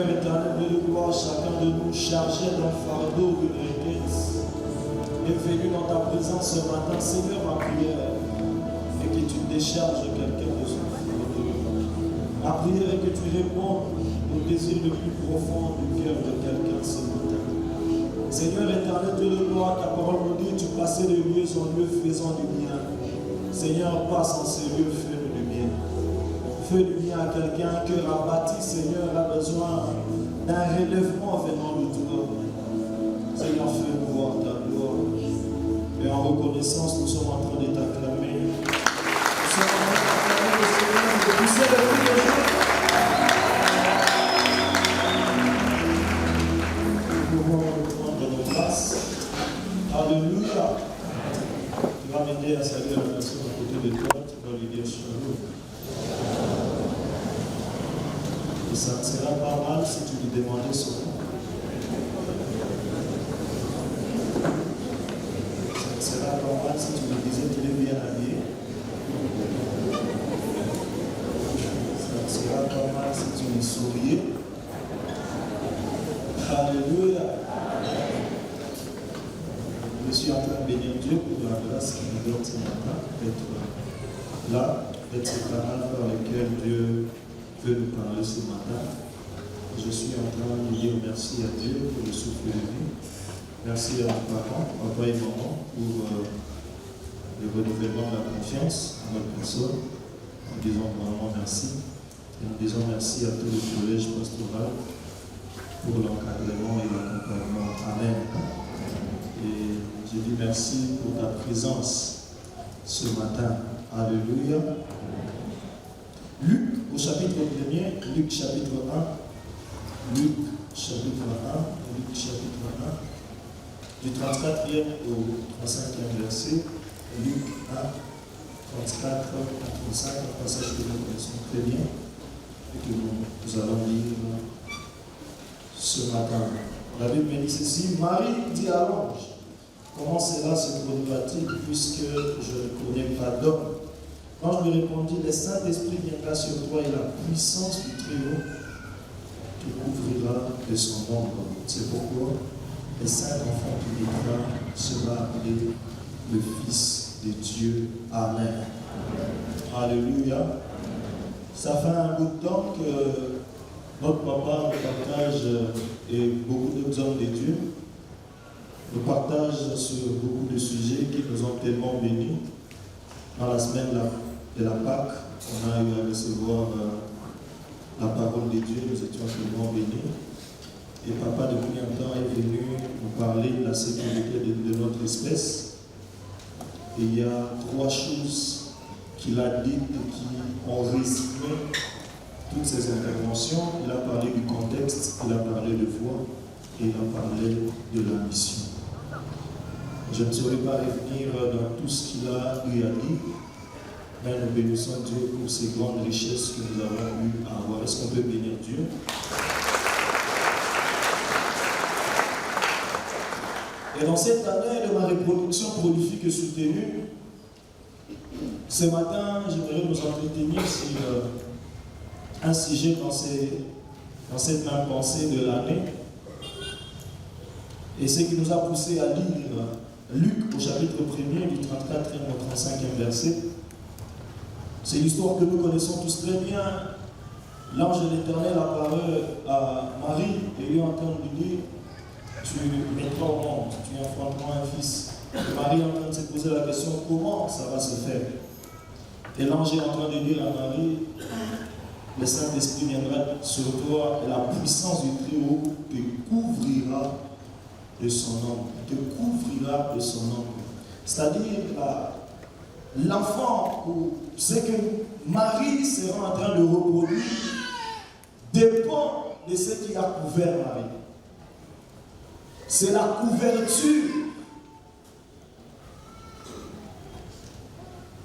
Seigneur éternel, de gloire, chacun de nous chargé d'un fardeau, d'une requête, est venu dans ta présence ce matin. Seigneur, ma prière est que tu décharges quelqu'un de son fardeau. Ma prière est que tu répondes au désir le plus profond du cœur de quelqu'un ce matin. Seigneur éternel, Dieu de gloire, ta parole nous dit, tu passais de lieu en lieu faisant du bien. Seigneur, passe en ces lieux, fais-nous du bien. Fais du bien à quelqu'un, un cœur abattu, Seigneur, a besoin d'un relèvement venant de toi. Seigneur, fais-nous voir ta gloire. Et en reconnaissance, nous sommes en train de t'acclamer. Nous sommes en train d'acclamer le Seigneur, de pousser le cri de joie. Nous pouvons reprendre nos places. Alléluia. Tu vas m'aider à saluer la personne à côté de toi. Tu vas lui dire shalom. Et ça ne sera pas mal si tu lui demandais son nom. Ça ne sera pas mal si tu lui disais qu'il est bien habillé. Ça ne sera pas mal si tu lui souriais. Alléluia. Je suis en train de bénir Dieu pour la grâce qu'il nous donne ce matin d'être là, d'être ce canal par lequel Dieu veut nous parler ce matin. Je suis en train de dire merci à Dieu pour le souffle de vie. Merci à nos parents, papa et maman, pour le renouvellement de la confiance en notre personne. Nous disons vraiment merci. Et nous disons merci à tout le collège pastoral pour l'encadrement et l'accompagnement. Amen. Et je dis merci pour ta présence ce matin. Alléluia. Luc au chapitre 1er, Luc chapitre 1, Luc chapitre 1, du 34e au 35e verset, Luc 1, 34 à 35, un passage que nous connaissons très bien et que nous allons lire ce matin. La Bible me dit ceci, Marie dit à l'ange, comment cela se produira-t-il puisque je ne connais pas d'homme? L'ange lui répondit, le Saint-Esprit viendra sur toi et la puissance du Très-Haut te couvrira de son ombre. C'est pourquoi le Saint-Enfant qui naîtra sera appelé le Fils de Dieu. Amen. Alléluia. Ça fait un bout de temps que notre papa nous partage et beaucoup d'autres hommes de Dieu nous partagent sur beaucoup de sujets qui nous ont tellement bénis. Dans la semaine de la Pâque, on a eu à recevoir la parole de Dieu, nous étions tellement bénis. Et papa, depuis un temps, est venu nous parler de la sécurité de notre espèce. Et il y a 3 choses qu'il a dites et qui ont résumé toutes ces interventions. Il a parlé du contexte, il a parlé de foi et il a parlé de la mission. Je ne saurais pas revenir dans tout ce qu'il a eu à dire, mais nous bénissons Dieu pour ces grandes richesses que nous avons eu à avoir. Est-ce qu'on peut bénir Dieu? Et dans cette année de ma reproduction prolifique et soutenue, ce matin, j'aimerais nous entretenir sur un sujet dans cette même pensée de l'année. Et ce qui nous a poussé à lire Luc au chapitre 1er du 34e au 35e verset. C'est l'histoire que nous connaissons tous très bien. L'ange de l'Éternel apparaît à Marie et lui entend lui dire, tu mettras au monde, tu enfanteras un fils. Et Marie est en train de se poser la question, comment ça va se faire? Et l'ange est en train de dire à Marie, le Saint-Esprit viendra sur toi et la puissance du Très-Haut te couvrira de son ombre. Te couvrira de son ombre. C'est-à-dire l'enfant, ce que Marie sera en train de reproduire, dépend de ce qui a couvert Marie. C'est la couverture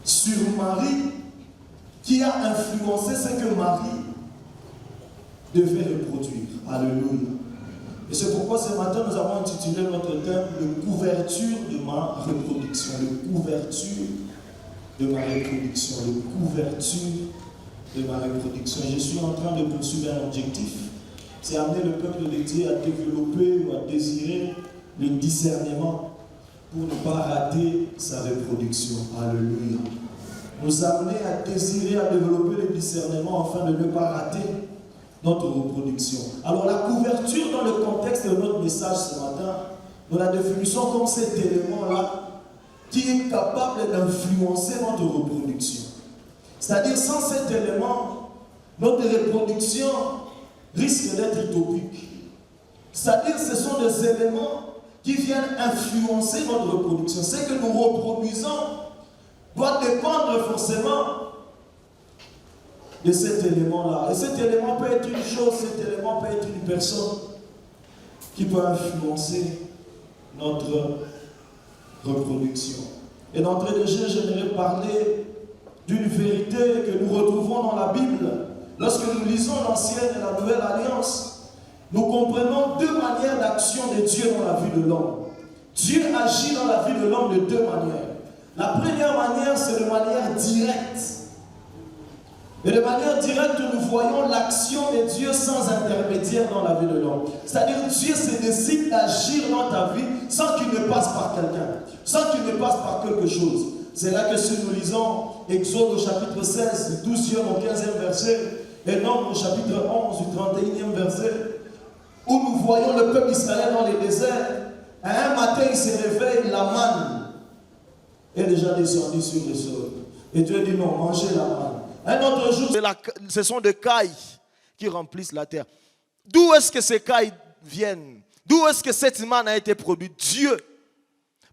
sur Marie qui a influencé ce que Marie devait reproduire. Alléluia. Et c'est pourquoi ce matin nous avons intitulé notre thème « Le couverture de ma reproduction ». Le couverture de ma reproduction. Le couverture de ma reproduction. Je suis en train de poursuivre un objectif c'est amener le peuple de Dieu à développer ou à désirer le discernement pour ne pas rater sa reproduction. Alléluia. Nous amener à désirer, à développer le discernement afin de ne pas rater notre reproduction. Alors la couverture dans le contexte de notre message ce matin, nous la définissons comme cet élément-là qui est capable d'influencer notre reproduction. C'est-à-dire sans cet élément, notre reproduction risque d'être utopique. C'est-à-dire ce sont des éléments qui viennent influencer notre reproduction. Ce que nous reproduisons doit dépendre forcément de cet élément-là. Et cet élément peut être une chose, cet élément peut être une personne qui peut influencer notre reproduction. Et d'entrée de jeu, j'aimerais parler d'une vérité que nous retrouvons dans la Bible. Lorsque nous lisons l'Ancienne et la Nouvelle Alliance, nous comprenons deux manières d'action de Dieu dans la vie de l'homme. Dieu agit dans la vie de l'homme de deux manières. La première manière, c'est de manière directe. Et de manière directe, nous voyons l'action de Dieu sans intermédiaire dans la vie de l'homme. C'est-à-dire que Dieu se décide d'agir dans ta vie sans qu'il ne passe par quelqu'un, sans qu'il ne passe par quelque chose. C'est là que si nous lisons Exode au chapitre 16, du 12e au 15e verset, et Nombre au chapitre 11, du 31e verset, où nous voyons le peuple d'Israël dans les déserts. Un matin, il se réveille, la manne est déjà descendue sur le sol. Et Dieu dit non, mangez la manne. Un autre jour, ce sont des cailles qui remplissent la terre. D'où est-ce que ces cailles viennent? D'où est-ce que cette manne a été produite? Dieu,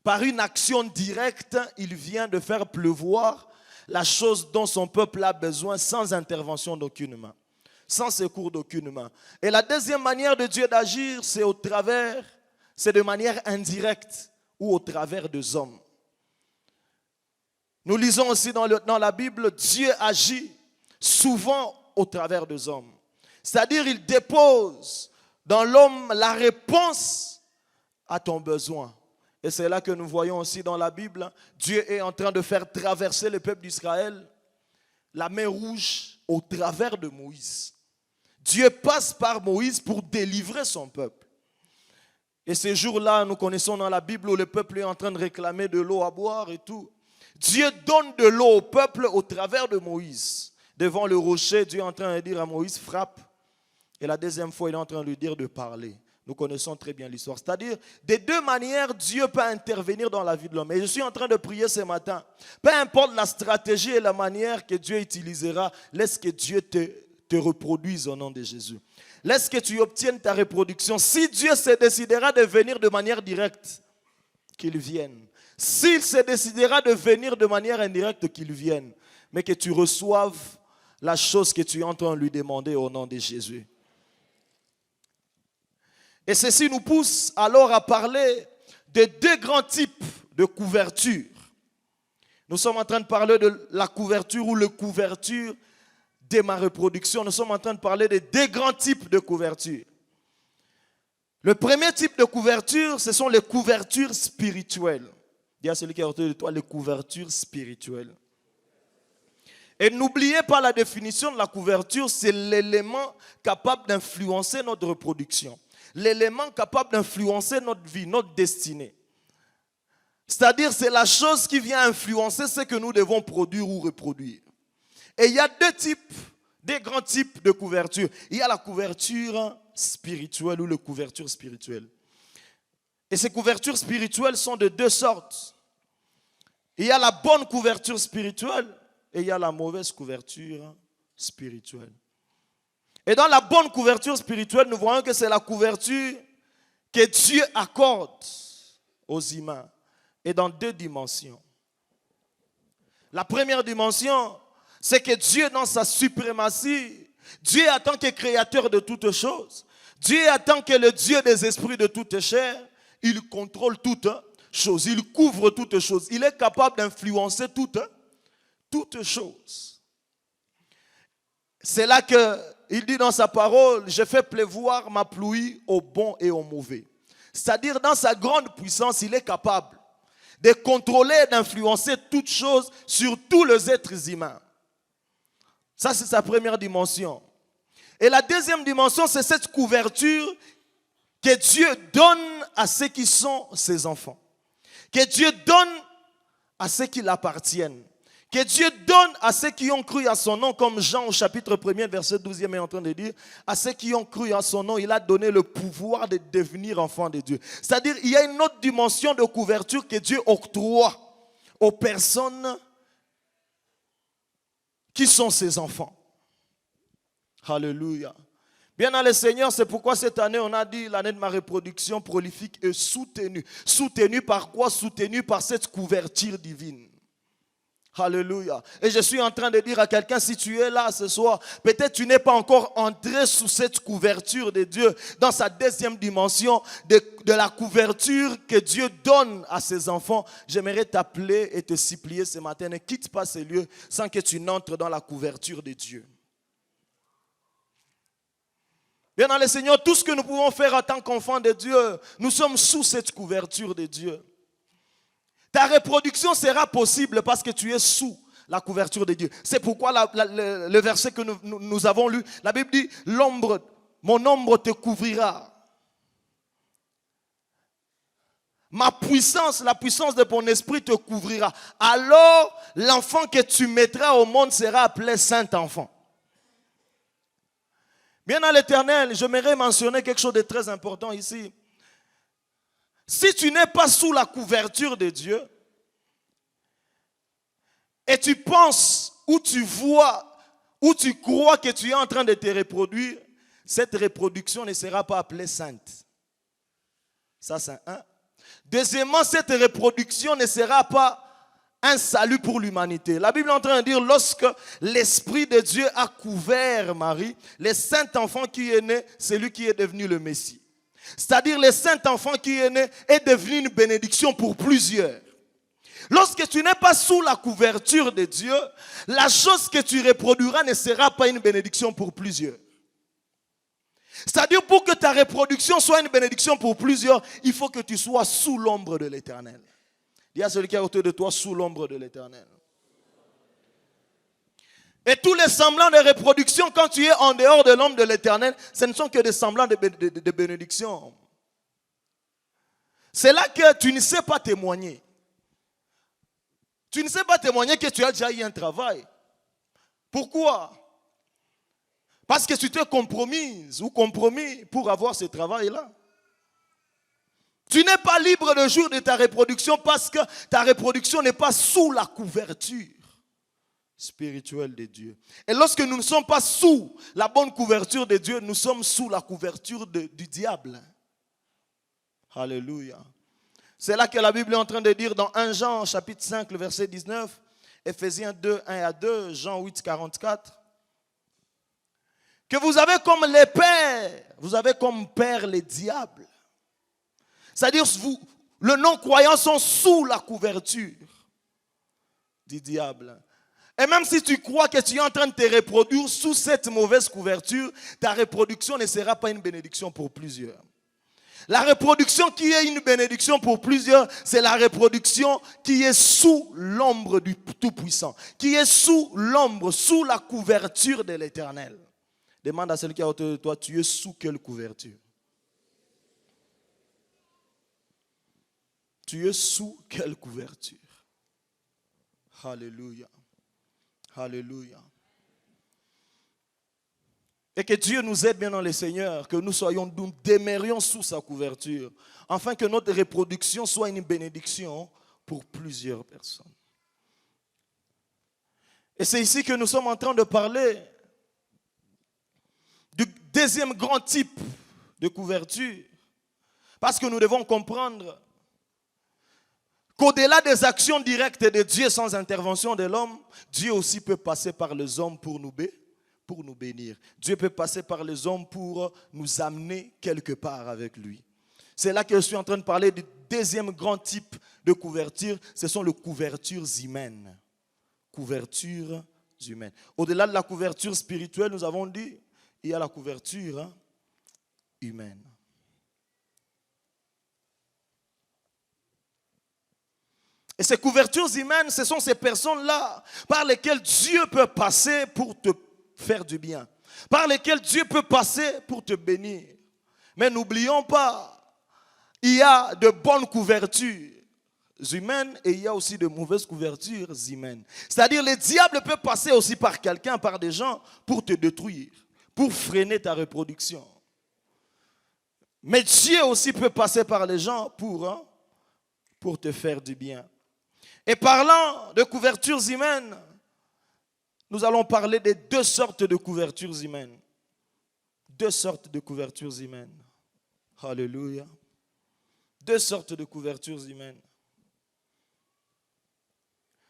par une action directe, il vient de faire pleuvoir la chose dont son peuple a besoin sans intervention d'aucune main, sans secours d'aucune main. Et la deuxième manière de Dieu d'agir, c'est de manière indirecte ou au travers des hommes. Nous lisons aussi dans la Bible, Dieu agit souvent au travers des hommes. C'est-à-dire, il dépose dans l'homme la réponse à ton besoin. Et c'est là que nous voyons aussi dans la Bible, Dieu est en train de faire traverser le peuple d'Israël la mer Rouge au travers de Moïse. Dieu passe par Moïse pour délivrer son peuple. Et ces jours-là, nous connaissons dans la Bible où le peuple est en train de réclamer de l'eau à boire et tout. Dieu donne de l'eau au peuple au travers de Moïse. Devant le rocher, Dieu est en train de dire à Moïse, frappe. Et la deuxième fois, il est en train de lui dire de parler. Nous connaissons très bien l'histoire. C'est-à-dire, de deux manières, Dieu peut intervenir dans la vie de l'homme. Et je suis en train de prier ce matin. Peu importe la stratégie et la manière que Dieu utilisera, laisse que Dieu te reproduise au nom de Jésus. Laisse que tu obtiennes ta reproduction. Si Dieu se décidera de venir de manière directe, qu'il vienne. S'il se décidera de venir de manière indirecte, qu'il vienne. Mais que tu reçoives la chose que tu es en train de lui demander au nom de Jésus. Et ceci nous pousse alors à parler de deux grands types de couverture. Nous sommes en train de parler de la couverture ou la couverture de ma reproduction. Nous sommes en train de parler de deux grands types de couverture. Le premier type de couverture, ce sont les couvertures spirituelles. Dis à celui qui est autour de toi, les couvertures spirituelles. Et n'oubliez pas la définition de la couverture, c'est l'élément capable d'influencer notre reproduction. L'élément capable d'influencer notre vie, notre destinée. C'est-à-dire, c'est la chose qui vient influencer ce que nous devons produire ou reproduire. Et il y a deux grands types de couverture. Il y a la couverture spirituelle ou la couverture spirituelle. Et ces couvertures spirituelles sont de deux sortes. Il y a la bonne couverture spirituelle et il y a la mauvaise couverture spirituelle. Et dans la bonne couverture spirituelle, nous voyons que c'est la couverture que Dieu accorde aux humains. Et dans deux dimensions. La première dimension, c'est que Dieu, dans sa suprématie, Dieu en tant que créateur de toutes choses, Dieu en tant que le Dieu des esprits de toutes chairs, il contrôle toutes choses, il couvre toutes choses, il est capable d'influencer toutes choses. C'est là qu'il dit dans sa parole, je fais pleuvoir ma pluie au bon et au mauvais. C'est-à-dire dans sa grande puissance, il est capable de contrôler et d'influencer toutes choses sur tous les êtres humains. Ça, c'est sa première dimension. Et la deuxième dimension, c'est cette couverture que Dieu donne à ceux qui sont ses enfants. Que Dieu donne à ceux qui l'appartiennent. Que Dieu donne à ceux qui ont cru à son nom, comme Jean au chapitre 1er, verset 12e est en train de dire, à ceux qui ont cru à son nom, il a donné le pouvoir de devenir enfants de Dieu. C'est-à-dire, il y a une autre dimension de couverture que Dieu octroie aux personnes qui sont ses enfants. Alléluia. Bien dans le Seigneur, c'est pourquoi cette année, on a dit l'année de ma reproduction prolifique est soutenue. Soutenue par quoi? Soutenue par cette couverture divine. Alléluia. Et je suis en train de dire à quelqu'un, si tu es là ce soir, peut-être tu n'es pas encore entré sous cette couverture de Dieu, dans sa deuxième dimension de la couverture que Dieu donne à ses enfants. J'aimerais t'appeler et te supplier ce matin, ne quitte pas ces lieux sans que tu n'entres dans la couverture de Dieu. Bien dans le Seigneur, tout ce que nous pouvons faire en tant qu'enfants de Dieu, nous sommes sous cette couverture de Dieu. Ta reproduction sera possible parce que tu es sous la couverture de Dieu. C'est pourquoi le verset que nous avons lu, la Bible dit, mon ombre te couvrira. Ma puissance, la puissance de mon esprit te couvrira. Alors, l'enfant que tu mettras au monde sera appelé Saint-Enfant. Bien dans l'Éternel, j'aimerais mentionner quelque chose de très important ici. Si tu n'es pas sous la couverture de Dieu, et tu penses ou tu vois, ou tu crois que tu es en train de te reproduire, cette reproduction ne sera pas appelée sainte. Ça, c'est un. Deuxièmement, cette reproduction ne sera pas un salut pour l'humanité. La Bible est en train de dire, lorsque l'Esprit de Dieu a couvert Marie, le Saint-Enfant qui est né, c'est lui qui est devenu le Messie. C'est-à-dire le Saint-Enfant qui est né est devenu une bénédiction pour plusieurs. Lorsque tu n'es pas sous la couverture de Dieu, la chose que tu reproduiras ne sera pas une bénédiction pour plusieurs. C'est-à-dire pour que ta reproduction soit une bénédiction pour plusieurs, il faut que tu sois sous l'ombre de l'Éternel. Dis à celui qui est autour de toi, sous l'ombre de l'Éternel. Et tous les semblants de reproduction, quand tu es en dehors de l'ombre de l'Éternel, ce ne sont que des semblants de bénédiction. C'est là que tu ne sais pas témoigner. Tu ne sais pas témoigner que tu as déjà eu un travail. Pourquoi? Parce que tu t'es compromise ou compromis pour avoir ce travail-là. Tu n'es pas libre le jour de ta reproduction parce que ta reproduction n'est pas sous la couverture spirituelle de Dieu. Et lorsque nous ne sommes pas sous la bonne couverture de Dieu, nous sommes sous la couverture du diable. Alléluia. C'est là que la Bible est en train de dire dans 1 Jean chapitre 5, le verset 19, Éphésiens 2, 1 à 2, Jean 8, 44, que vous avez comme les pères, vous avez comme père les diables. C'est-à-dire, le non-croyant sont sous la couverture du diable. Et même si tu crois que tu es en train de te reproduire sous cette mauvaise couverture, ta reproduction ne sera pas une bénédiction pour plusieurs. La reproduction qui est une bénédiction pour plusieurs, c'est la reproduction qui est sous l'ombre du Tout-Puissant, qui est sous l'ombre, sous la couverture de l'Éternel. Demande à celui qui est autour de toi, tu es sous quelle couverture? Tu es sous quelle couverture? Alléluia. Alléluia. Et que Dieu nous aide bien dans le Seigneur, que nous demeurions sous sa couverture, afin que notre reproduction soit une bénédiction pour plusieurs personnes. Et c'est ici que nous sommes en train de parler du deuxième grand type de couverture. Parce que nous devons comprendre qu'au-delà des actions directes de Dieu sans intervention de l'homme, Dieu aussi peut passer par les hommes pour nous bénir. Dieu peut passer par les hommes pour nous amener quelque part avec lui. C'est là que je suis en train de parler du deuxième grand type de couverture. Ce sont les couvertures humaines. Couvertures humaines. Au-delà de la couverture spirituelle, nous avons dit, il y a la couverture humaine. Et ces couvertures humaines, ce sont ces personnes-là par lesquelles Dieu peut passer pour te faire du bien. par lesquels Dieu peut passer pour te bénir. Mais n'oublions pas, il y a de bonnes couvertures humaines et il y a aussi de mauvaises couvertures humaines. C'est-à-dire, le diable peut passer aussi par quelqu'un, par des gens, pour te détruire, pour freiner ta reproduction. Mais Dieu aussi peut passer par les gens pour te faire du bien. Et parlant de couvertures humaines, nous allons parler des deux sortes de couvertures humaines. Deux sortes de couvertures humaines. Alléluia. Deux sortes de couvertures humaines.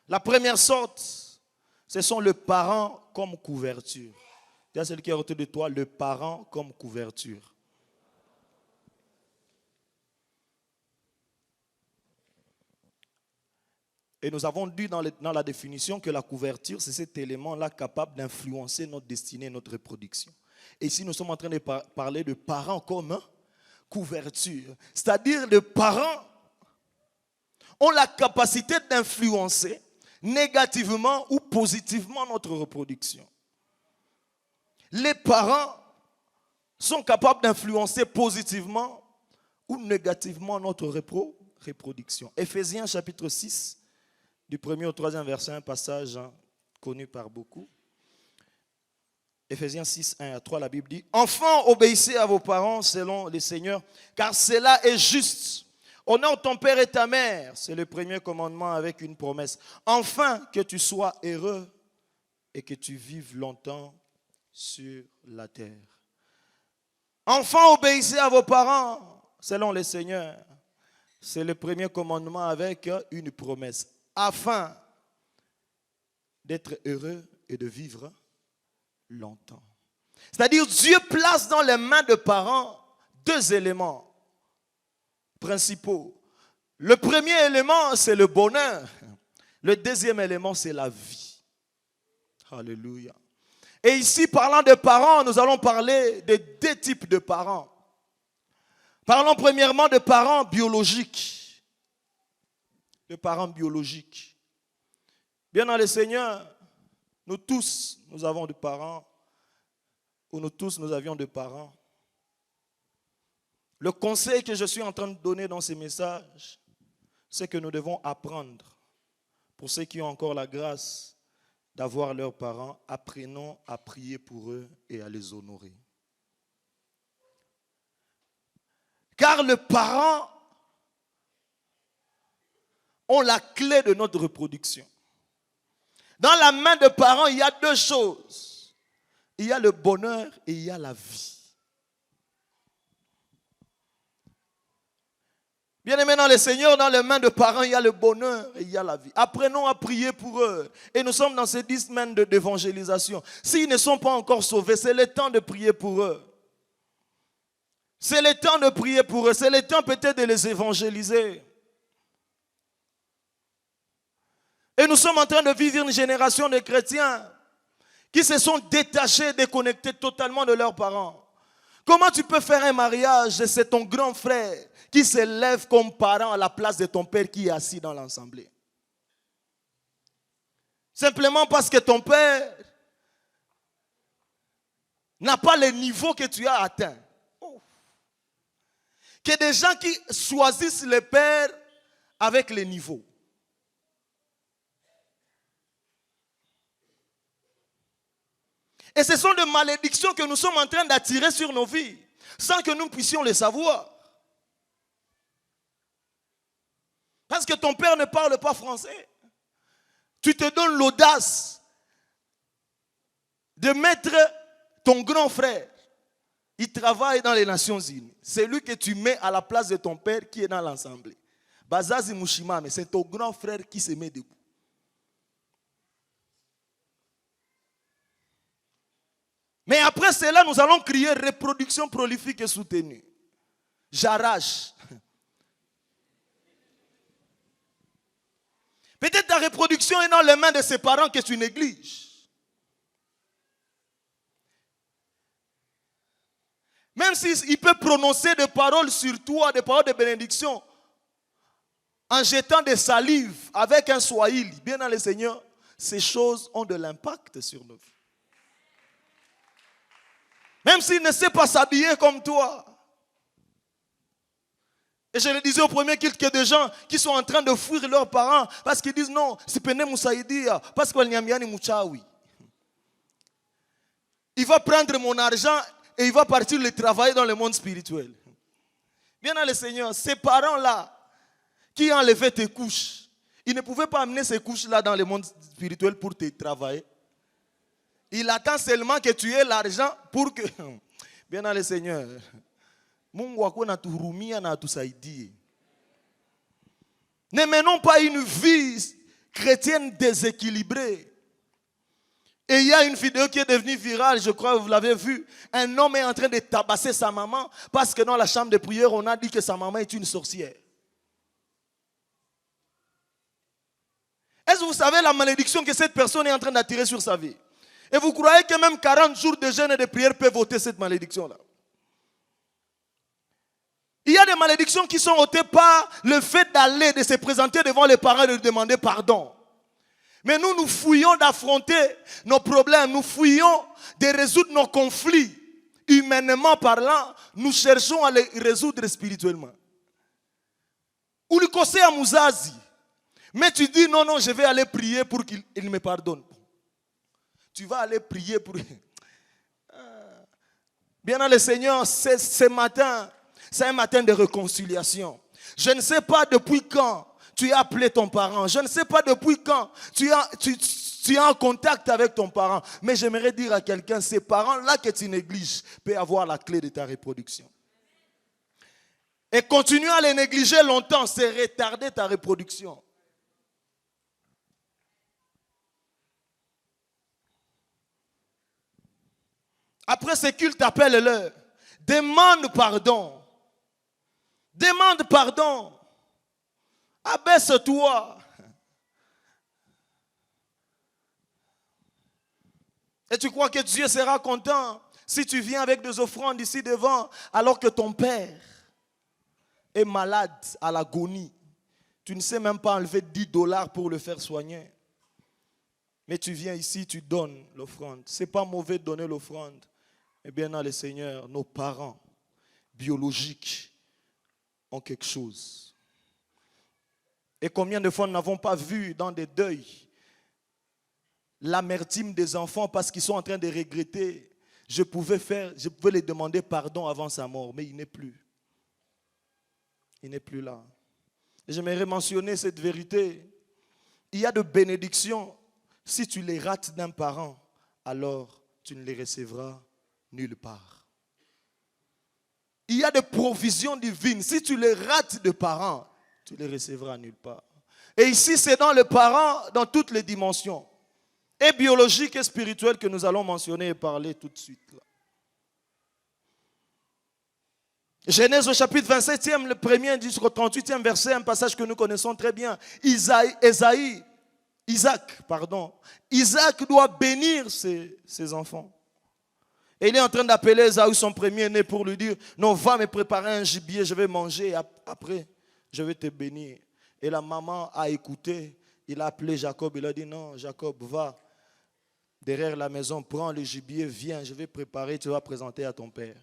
La première sorte, ce sont les parents comme couverture. Il y a celui qui est autour de toi, le parent comme couverture. Et nous avons dit dans la définition que la couverture, c'est cet élément-là capable d'influencer notre destinée et notre reproduction. Et ici, nous sommes en train de parler de parents comme couverture. C'est-à-dire, les parents ont la capacité d'influencer négativement ou positivement notre reproduction. Les parents sont capables d'influencer positivement ou négativement notre reproduction. Éphésiens chapitre 6, du 1er au 3e verset, un passage connu par beaucoup. Éphésiens 6, 1 à 3, la Bible dit: Enfants, obéissez à vos parents selon les seigneurs, car cela est juste. Honore ton père et ta mère, c'est le premier commandement avec une promesse. Enfin, que tu sois heureux et que tu vives longtemps sur la terre. Enfants, obéissez à vos parents selon les seigneurs. C'est le premier commandement avec une promesse. Afin d'être heureux et de vivre longtemps. C'est-à-dire, Dieu place dans les mains de parents deux éléments principaux. Le premier élément, c'est le bonheur. Le deuxième élément, c'est la vie. Alléluia. Et ici, parlant de parents, nous allons parler de deux types de parents. Parlons premièrement de parents biologiques. De parents biologiques. Bien dans le Seigneur, nous tous, nous avons des parents, ou nous tous, nous avions des parents. Le conseil que je suis en train de donner dans ces messages, c'est que nous devons apprendre. Pour ceux qui ont encore la grâce d'avoir leurs parents, apprenons à prier pour eux et à les honorer. Car les parents ont la clé de notre reproduction. Dans la main des parents, il y a deux choses. Il y a le bonheur et il y a la vie. Bien-aimés dans le Seigneur, dans les mains des parents, il y a le bonheur et il y a la vie. Apprenons à prier pour eux. Et nous sommes dans ces 10 semaines d'évangélisation. S'ils ne sont pas encore sauvés, c'est le temps de prier pour eux. C'est le temps de prier pour eux. C'est le temps peut-être de les évangéliser. Et nous sommes en train de vivre une génération de chrétiens qui se sont détachés, déconnectés totalement de leurs parents. Comment tu peux faire un mariage et c'est ton grand frère qui se lève comme parent à la place de ton père qui est assis dans l'assemblée? Simplement parce que ton père n'a pas le niveau que tu as atteint. Que des gens qui choisissent le père avec les niveaux. Et ce sont des malédictions que nous sommes en train d'attirer sur nos vies, sans que nous puissions les savoir. Parce que ton père ne parle pas français. Tu te donnes l'audace de mettre ton grand frère. Il travaille dans les Nations Unies. C'est lui que tu mets à la place de ton père qui est dans l'assemblée. Bazazi Mushima, mais c'est ton grand frère qui se met debout. Mais après cela, nous allons crier reproduction prolifique et soutenue. J'arrache. Peut-être ta reproduction est dans les mains de ses parents que tu négliges. Même s'il peut prononcer des paroles sur toi, des paroles de bénédiction, en jetant des salives avec un swahili, bien dans le Seigneur, ces choses ont de l'impact sur nos vies. Même s'il ne sait pas s'habiller comme toi. Et je le disais au premier culte qu'il y a des gens qui sont en train de fuir leurs parents parce qu'ils disent non, c'est Pene Moussaïdia, parce qu'il n'y a ni Mouchaoui. Il va prendre mon argent et il va partir le travailler dans le monde spirituel. Bien dans le Seigneur, ces parents-là qui ont enlevé tes couches, ils ne pouvaient pas amener ces couches-là dans le monde spirituel pour te travailler. Il attend seulement que tu aies l'argent pour que... Bien dans le Seigneur, ne menons pas une vie chrétienne déséquilibrée. Et il y a une vidéo qui est devenue virale, je crois que vous l'avez vue. Un homme est en train de tabasser sa maman parce que dans la chambre de prière, on a dit que sa maman est une sorcière. Est-ce que vous savez la malédiction que cette personne est en train d'attirer sur sa vie? Et vous croyez que même 40 jours de jeûne et de prière peuvent ôter cette malédiction-là? Il y a des malédictions qui sont ôtées par le fait d'aller, de se présenter devant les parents et de demander pardon. Mais nous, nous fouillons d'affronter nos problèmes, nous fouillons de résoudre nos conflits. Humainement parlant, nous cherchons à les résoudre spirituellement. Ou le conseil à Mouzazi. Mais tu dis non, non, je vais aller prier pour qu'il me pardonne. Tu vas aller prier pour... Bien dans le Seigneur, ce matin, c'est un matin de réconciliation. Je ne sais pas depuis quand tu as appelé ton parent. Je ne sais pas depuis quand tu es en contact avec ton parent. Mais j'aimerais dire à quelqu'un, ces parents-là que tu négliges peuvent avoir la clé de ta reproduction. Et continuer à les négliger longtemps, c'est retarder ta reproduction. Après ce culte, appelle-le. Demande pardon. Demande pardon. Abaisse-toi. Et tu crois que Dieu sera content si tu viens avec des offrandes ici devant alors que ton père est malade à l'agonie. Tu ne sais même pas enlever $10 pour le faire soigner. Mais tu viens ici, tu donnes l'offrande. Ce n'est pas mauvais de donner l'offrande. Eh bien, dans le Seigneur, nos parents biologiques ont quelque chose. Et combien de fois nous n'avons pas vu dans des deuils l'amertume des enfants parce qu'ils sont en train de regretter. Je pouvais les demander pardon avant sa mort, mais il n'est plus. Il n'est plus là. Et j'aimerais mentionner cette vérité. Il y a de bénédictions. Si tu les rates d'un parent, alors tu ne les recevras nulle part. Il y a des provisions divines. Si tu les rates de parents, tu les recevras nulle part. Et ici, c'est dans le parent, dans toutes les dimensions, et biologiques et spirituelles, que nous allons mentionner et parler tout de suite. Là. Genèse au chapitre 27e, le premier jusqu'au 38e verset, un passage que nous connaissons très bien. Isaac doit bénir ses enfants. Et il est en train d'appeler Esaü, son premier-né, pour lui dire, non, va me préparer un gibier, je vais manger, et après, je vais te bénir. Et la maman a écouté, il a appelé Jacob, il a dit, non, Jacob, va derrière la maison, prends le gibier, viens, je vais préparer, tu vas présenter à ton père.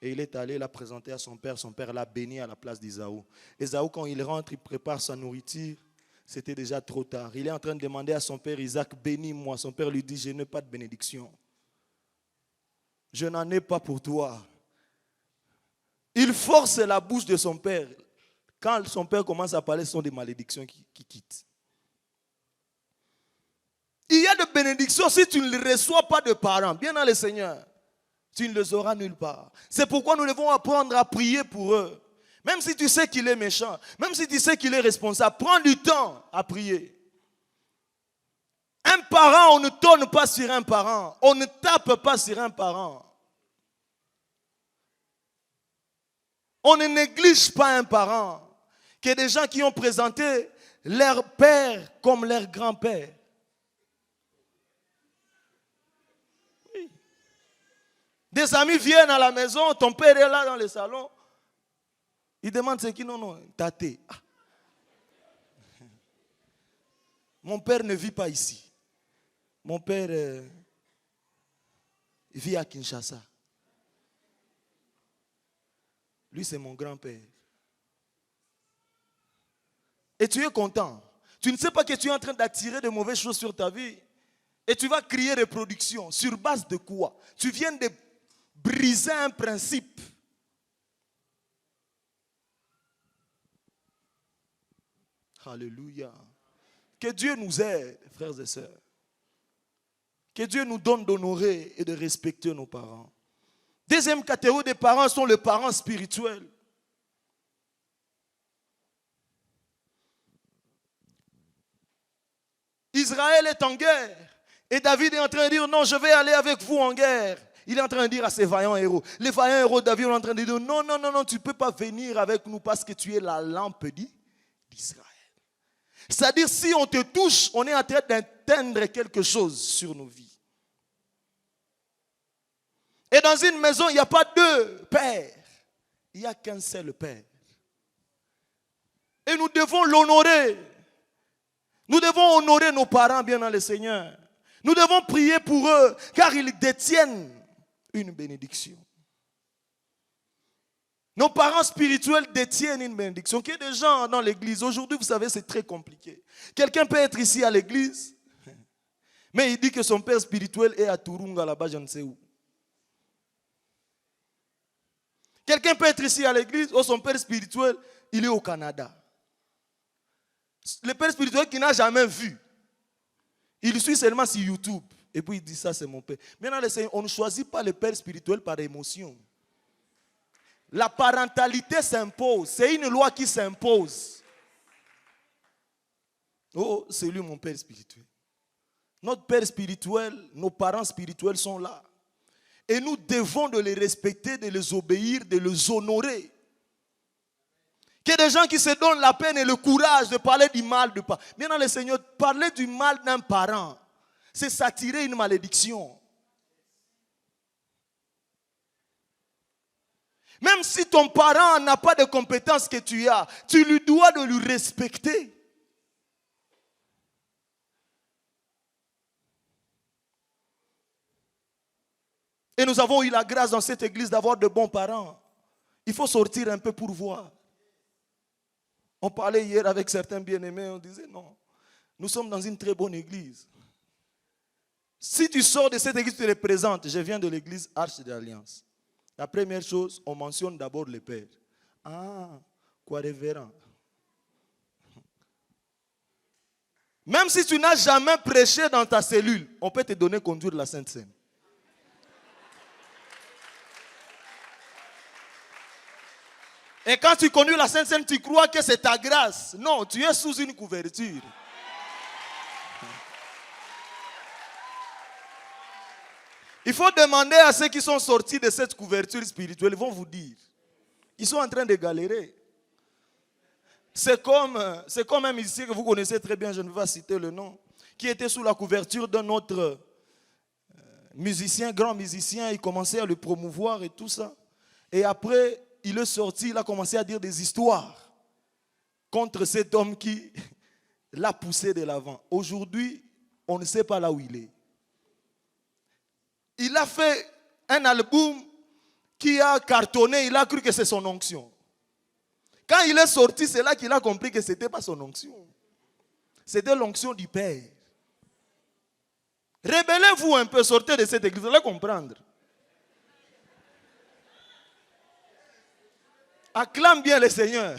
Et il est allé la présenter à son père l'a béni à la place d'Ésaü. Ésaü, quand il rentre, il prépare sa nourriture, c'était déjà trop tard. Il est en train de demander à son père Isaac, bénis-moi. Son père lui dit, je n'ai pas de bénédiction. Je n'en ai pas pour toi. Il force la bouche de son père. Quand son père commence à parler, ce sont des malédictions qui quittent. Il y a des bénédictions si tu ne les reçois pas de parents. Bien dans le Seigneur, tu ne les auras nulle part. C'est pourquoi nous devons apprendre à prier pour eux. Même si tu sais qu'il est méchant, même si tu sais qu'il est responsable, prends du temps à prier. Un parent, on ne tourne pas sur un parent. On ne tape pas sur un parent. On ne néglige pas un parent. Il y a des gens qui ont présenté leur père comme leur grand-père. Oui. Des amis viennent à la maison, ton père est là dans le salon. Ils demandent c'est qui? Non, Tate. Ah. Mon père ne vit pas ici. Mon père vit à Kinshasa. Lui, c'est mon grand-père. Et tu es content. Tu ne sais pas que tu es en train d'attirer de mauvaises choses sur ta vie. Et tu vas crier reproduction. Sur base de quoi? Tu viens de briser un principe. Alléluia. Que Dieu nous aide, frères et sœurs. Que Dieu nous donne d'honorer et de respecter nos parents. Deuxième catégorie des parents sont les parents spirituels. Israël est en guerre. Et David est en train de dire, non, je vais aller avec vous en guerre. Il est en train de dire à ses vaillants héros. Les vaillants héros de David sont en train de dire, non, non, non, non, tu ne peux pas venir avec nous parce que tu es la lampe d'Israël. C'est-à-dire, si on te touche, on est en train d'atteindre quelque chose sur nos vies. Et dans une maison, il n'y a pas deux pères. Il n'y a qu'un seul père. Et nous devons l'honorer. Nous devons honorer nos parents bien dans le Seigneur. Nous devons prier pour eux, car ils détiennent une bénédiction. Nos parents spirituels détiennent une bénédiction. Il y a des gens dans l'église. Aujourd'hui, vous savez, c'est très compliqué. Quelqu'un peut être ici à l'église, mais il dit que son père spirituel est à Turunga, là-bas, je ne sais où. Quelqu'un peut être ici à l'église, ou son père spirituel, il est au Canada. Le père spirituel qui n'a jamais vu, il suit seulement sur YouTube. Et puis il dit, ça c'est mon père. Maintenant, on ne choisit pas le père spirituel par émotion. La parentalité s'impose. C'est une loi qui s'impose. Oh, c'est lui mon père spirituel. Notre père spirituel, nos parents spirituels sont là. Et nous devons de les respecter, de les obéir, de les honorer. Qu'il y ait des gens qui se donnent la peine et le courage de parler du mal de parents. Maintenant, le Seigneur, parler du mal d'un parent, c'est s'attirer une malédiction. Même si ton parent n'a pas de compétences que tu as, tu lui dois de lui respecter. Et nous avons eu la grâce dans cette église d'avoir de bons parents. Il faut sortir un peu pour voir. On parlait hier avec certains bien-aimés, on disait non, nous sommes dans une très bonne église. Si tu sors de cette église, tu te présentes. Je viens de l'église Arche de l'Alliance. La première chose, on mentionne d'abord le père. Ah, quoi révérend. Même si tu n'as jamais prêché dans ta cellule, on peut te donner conduire la Sainte Seine. Et quand tu conduis la Sainte Seine, tu crois que c'est ta grâce. Non, tu es sous une couverture. Il faut demander à ceux qui sont sortis de cette couverture spirituelle, ils vont vous dire. Ils sont en train de galérer. C'est comme un musicien que vous connaissez très bien, je ne vais pas citer le nom, qui était sous la couverture d'un autre musicien, grand musicien, il commençait à le promouvoir et tout ça. Et après, il est sorti, il a commencé à dire des histoires contre cet homme qui l'a poussé de l'avant. Aujourd'hui, on ne sait pas là où il est. Il a fait un album qui a cartonné, il a cru que c'est son onction. Quand il est sorti, c'est là qu'il a compris que ce n'était pas son onction. C'était l'onction du Père. Rebellez-vous un peu, sortez de cette église, vous allez comprendre. Acclame bien le Seigneur.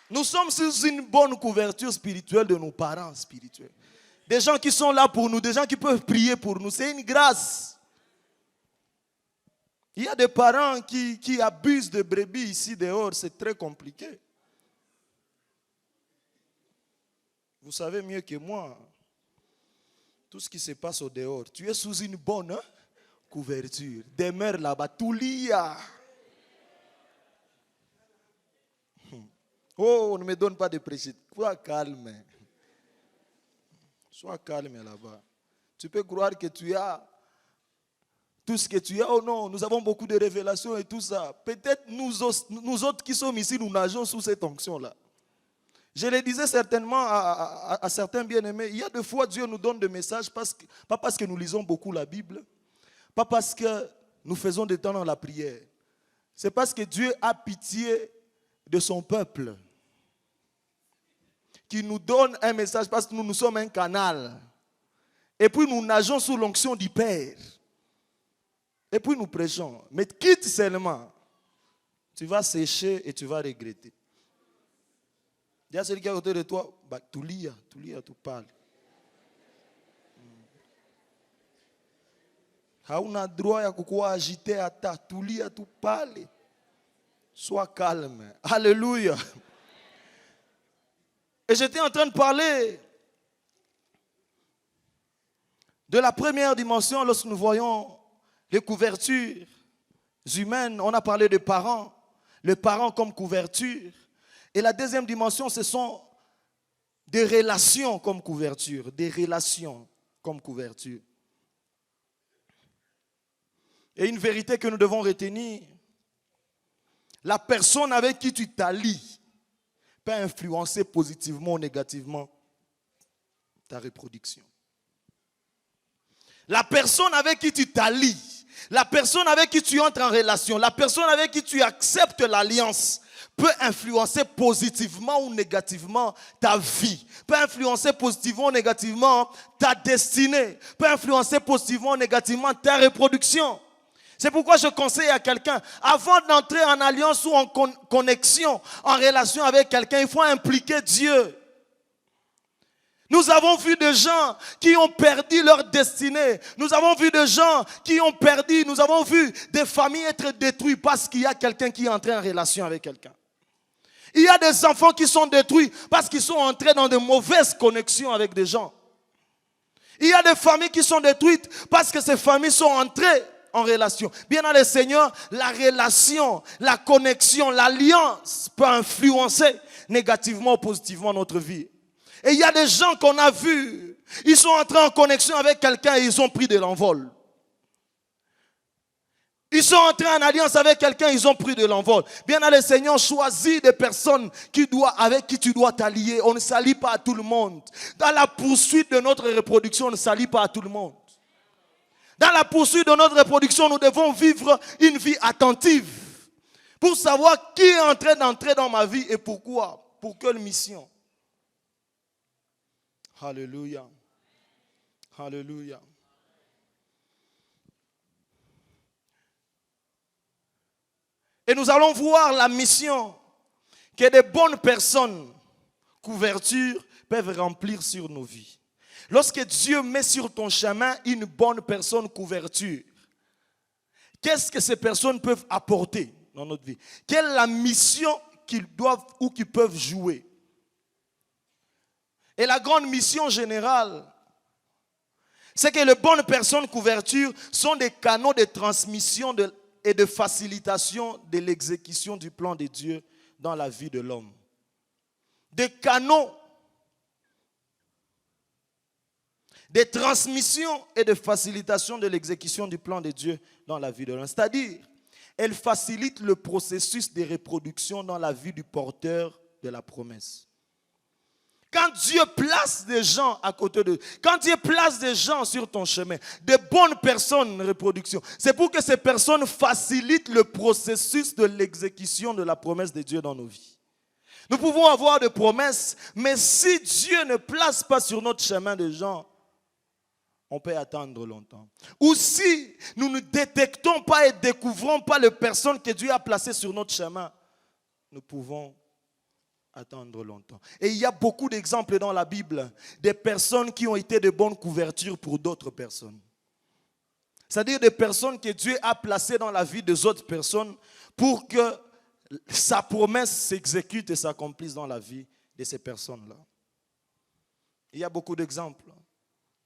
Nous sommes sous une bonne couverture spirituelle de nos parents spirituels. Des gens qui sont là pour nous, des gens qui peuvent prier pour nous. C'est une grâce. Il y a des parents qui abusent de brebis ici dehors. C'est très compliqué. Vous savez mieux que moi tout ce qui se passe au dehors. Tu es sous une bonne couverture. Demeure là-bas. Toulia. Oh, ne me donne pas de prêcher. Sois calme. Sois calme là-bas. Tu peux croire que tu as tout ce que tu as. Oh non, nous avons beaucoup de révélations et tout ça. Peut-être nous autres qui sommes ici, nous nageons sous cette onction-là. Je le disais certainement à certains bien-aimés, il y a des fois Dieu nous donne des messages, pas parce que nous lisons beaucoup la Bible, pas parce que nous faisons des temps dans la prière. C'est parce que Dieu a pitié de son peuple, qui nous donne un message parce que nous sommes un canal. Et puis nous nageons sous l'onction du Père. Et puis nous prêchons. Mais quitte seulement, tu vas sécher et tu vas regretter. Dis à celui qui est à côté de toi, bah, tu lis, tu parles. Hauna droit à kukuwa agité à ta, tu lis, tu parles. Sois calme. Alléluia. Et j'étais en train de parler de la première dimension lorsque nous voyons les couvertures humaines. On a parlé de parents, les parents comme couverture. Et la deuxième dimension, ce sont des relations comme couverture. Des relations comme couverture. Et une vérité que nous devons retenir, la personne avec qui tu t'allies peut influencer positivement ou négativement ta reproduction. La personne avec qui tu t'allies, la personne avec qui tu entres en relation, la personne avec qui tu acceptes l'alliance peut influencer positivement ou négativement ta vie, peut influencer positivement ou négativement ta destinée, peut influencer positivement ou négativement ta reproduction. C'est pourquoi je conseille à quelqu'un, avant d'entrer en alliance ou en connexion, en relation avec quelqu'un, il faut impliquer Dieu. Nous avons vu des gens qui ont perdu leur destinée. Nous avons vu des gens qui ont perdu, nous avons vu des familles être détruites parce qu'il y a quelqu'un qui est entré en relation avec quelqu'un. Il y a des enfants qui sont détruits parce qu'ils sont entrés dans de mauvaises connexions avec des gens. Il y a des familles qui sont détruites parce que ces familles sont entrées en relation. Bien dans le Seigneur, la relation, la connexion, l'alliance peut influencer négativement ou positivement notre vie. Et il y a des gens qu'on a vus, ils sont entrés en connexion avec quelqu'un et ils ont pris de l'envol. Ils sont entrés en alliance avec quelqu'un, ils ont pris de l'envol. Bien dans le Seigneur, choisis des personnes avec qui tu dois t'allier. On ne s'allie pas à tout le monde. Dans la poursuite de notre reproduction, on ne s'allie pas à tout le monde. Dans la poursuite de notre reproduction, nous devons vivre une vie attentive pour savoir qui est en train d'entrer dans ma vie et pourquoi, pour quelle mission. Alléluia. Alléluia. Et nous allons voir la mission que des bonnes personnes, couverture, peuvent remplir sur nos vies. Lorsque Dieu met sur ton chemin une bonne personne couverture, qu'est-ce que ces personnes peuvent apporter dans notre vie? Quelle est la mission qu'ils doivent ou qu'ils peuvent jouer? Et la grande mission générale, c'est que les bonnes personnes couverture sont des canaux de transmission et de facilitation de l'exécution du plan de Dieu dans la vie de l'homme. Des canaux de transmission et de facilitation de l'exécution du plan de Dieu dans la vie de l'homme. C'est-à-dire, elles facilitent le processus de reproduction dans la vie du porteur de la promesse. Quand Dieu place des gens à côté de, quand Dieu place des gens sur ton chemin, de bonnes personnes de reproduction, c'est pour que ces personnes facilitent le processus de l'exécution de la promesse de Dieu dans nos vies. Nous pouvons avoir des promesses, mais si Dieu ne place pas sur notre chemin des gens, on peut attendre longtemps. Ou si nous ne détectons pas et découvrons pas les personnes que Dieu a placées sur notre chemin, nous pouvons attendre longtemps. Et il y a beaucoup d'exemples dans la Bible des personnes qui ont été de bonnes couvertures pour d'autres personnes. C'est-à-dire des personnes que Dieu a placées dans la vie des autres personnes pour que sa promesse s'exécute et s'accomplisse dans la vie de ces personnes-là. Il y a beaucoup d'exemples.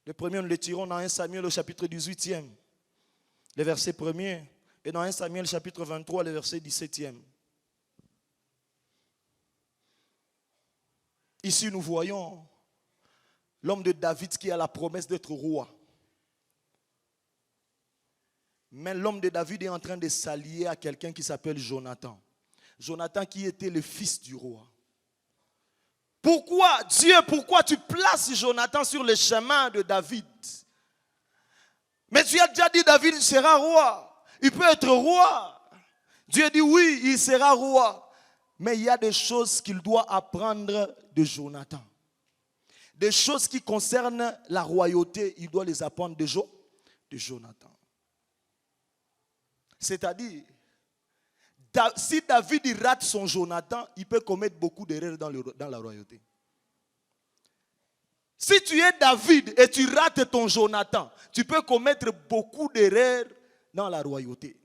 Le premier, nous le tirons dans 1 Samuel au chapitre 18e, le verset 1er, et dans 1 Samuel chapitre 23, le verset 17e. Ici, nous voyons l'homme de David qui a la promesse d'être roi. Mais l'homme de David est en train de s'allier à quelqu'un qui s'appelle Jonathan. Jonathan qui était le fils du roi. Pourquoi tu places Jonathan sur le chemin de David? Mais tu as déjà dit David sera roi. Il peut être roi. Dieu dit oui, il sera roi. Mais il y a des choses qu'il doit apprendre de Jonathan. Des choses qui concernent la royauté, il doit les apprendre de Jonathan. C'est-à-dire, si David il rate son Jonathan, il peut commettre beaucoup d'erreurs dans la royauté. Si tu es David et tu rates ton Jonathan, tu peux commettre beaucoup d'erreurs dans la royauté.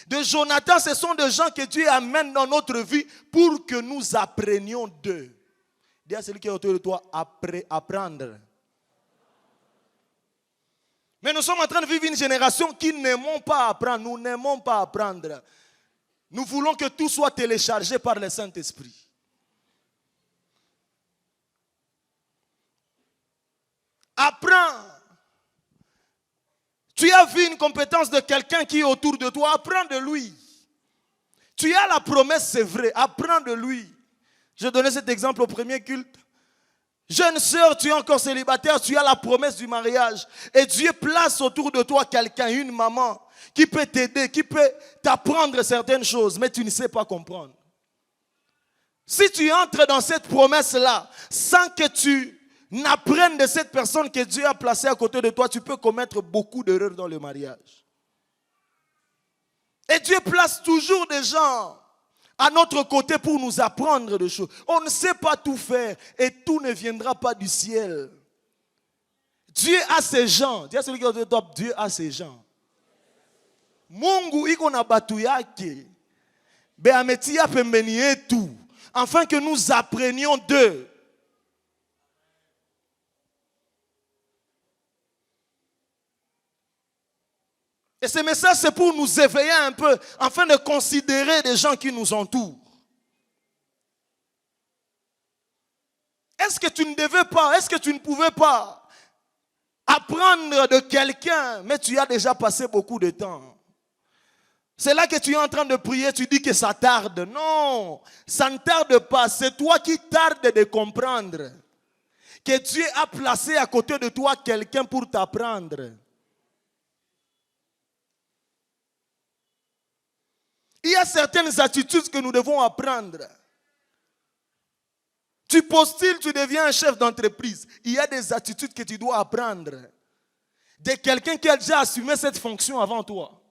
De Jonathan, ce sont des gens que Dieu amène dans notre vie pour que nous apprenions d'eux. Dis à celui qui est autour de toi, apprendre. Mais nous sommes en train de vivre une génération qui n'aimons pas apprendre. Nous n'aimons pas apprendre. Nous voulons que tout soit téléchargé par le Saint-Esprit. Apprends. Tu as vu une compétence de quelqu'un qui est autour de toi, apprends de lui. Tu as la promesse, c'est vrai, apprends de lui. Je donnais cet exemple au premier culte. Jeune sœur, tu es encore célibataire, tu as la promesse du mariage. Et Dieu place autour de toi quelqu'un, une maman, qui peut t'aider, qui peut t'apprendre certaines choses, mais tu ne sais pas comprendre. Si tu entres dans cette promesse-là, sans que tu n'apprennes de cette personne que Dieu a placée à côté de toi, tu peux commettre beaucoup d'erreurs dans le mariage. Et Dieu place toujours des gens à notre côté pour nous apprendre des choses. On ne sait pas tout faire et tout ne viendra pas du ciel. Dieu a ses gens. Dis à celui qui est au top, Dieu a ses gens. Mungu iko na batu yake. Be ametia pembeni yetu. Afin que nous apprenions d'eux. Et ce message, c'est pour nous éveiller un peu, afin de considérer les gens qui nous entourent. Est-ce que tu ne devais pas, est-ce que tu ne pouvais pas apprendre de quelqu'un, mais tu as déjà passé beaucoup de temps? C'est là que tu es en train de prier, tu dis que ça tarde. Non, ça ne tarde pas, c'est toi qui tardes de comprendre. Que Dieu a placé à côté de toi quelqu'un pour t'apprendre. Il y a certaines attitudes que nous devons apprendre. Tu postules, tu deviens un chef d'entreprise. Il y a des attitudes que tu dois apprendre. De quelqu'un qui a déjà assumé cette fonction avant toi.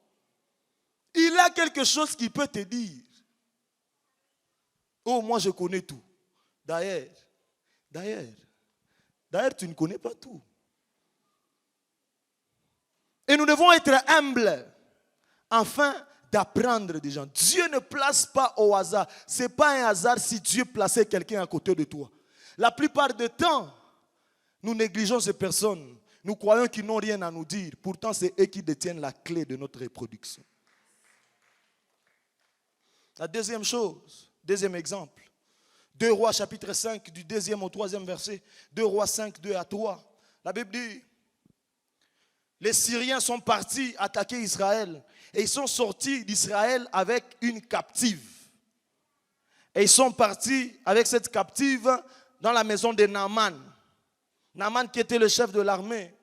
Il a quelque chose qui peut te dire. Oh, moi je connais tout. D'ailleurs, tu ne connais pas tout. Et nous devons être humbles afin d'apprendre des gens. Dieu ne place pas au hasard. Ce n'est pas un hasard si Dieu plaçait quelqu'un à côté de toi. La plupart du temps, nous négligeons ces personnes. Nous croyons qu'ils n'ont rien à nous dire. Pourtant, c'est eux qui détiennent la clé de notre reproduction. La deuxième chose, deuxième exemple. 2 Rois chapitre 5 du 2e au 3e verset. 2 Rois 5, 2 à 3. La Bible dit, les Syriens sont partis attaquer Israël. Et ils sont sortis d'Israël avec une captive. Et ils sont partis avec cette captive dans la maison de Naaman. Naaman qui était le chef de l'armée.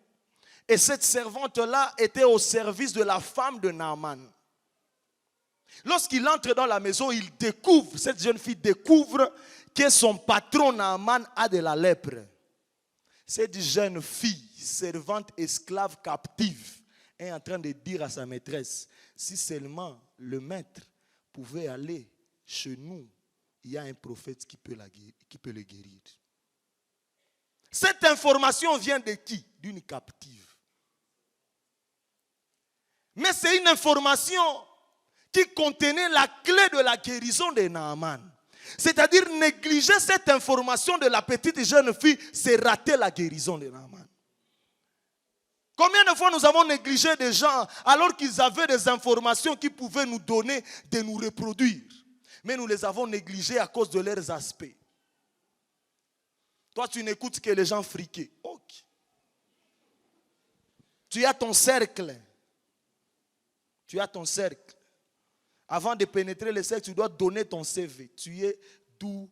Et cette servante-là était au service de la femme de Naaman. Lorsqu'il entre dans la maison, il découvre, cette jeune fille découvre que son patron Naaman a de la lèpre. Cette jeune fille, servante, esclave, captive, est en train de dire à sa maîtresse, si seulement le maître pouvait aller chez nous, il y a un prophète qui peut le guérir. Cette information vient de qui? D'une captive. Mais c'est une information qui contenait la clé de la guérison de Naaman. C'est-à-dire négliger cette information de la petite jeune fille, c'est rater la guérison de Naaman. Combien de fois nous avons négligé des gens alors qu'ils avaient des informations qui pouvaient nous donner de nous reproduire. Mais nous les avons négligés à cause de leurs aspects. Toi, tu n'écoutes que les gens friqués. Okay. Tu as ton cercle. Tu as ton cercle. Avant de pénétrer le cercle, tu dois donner ton CV. Tu es d'où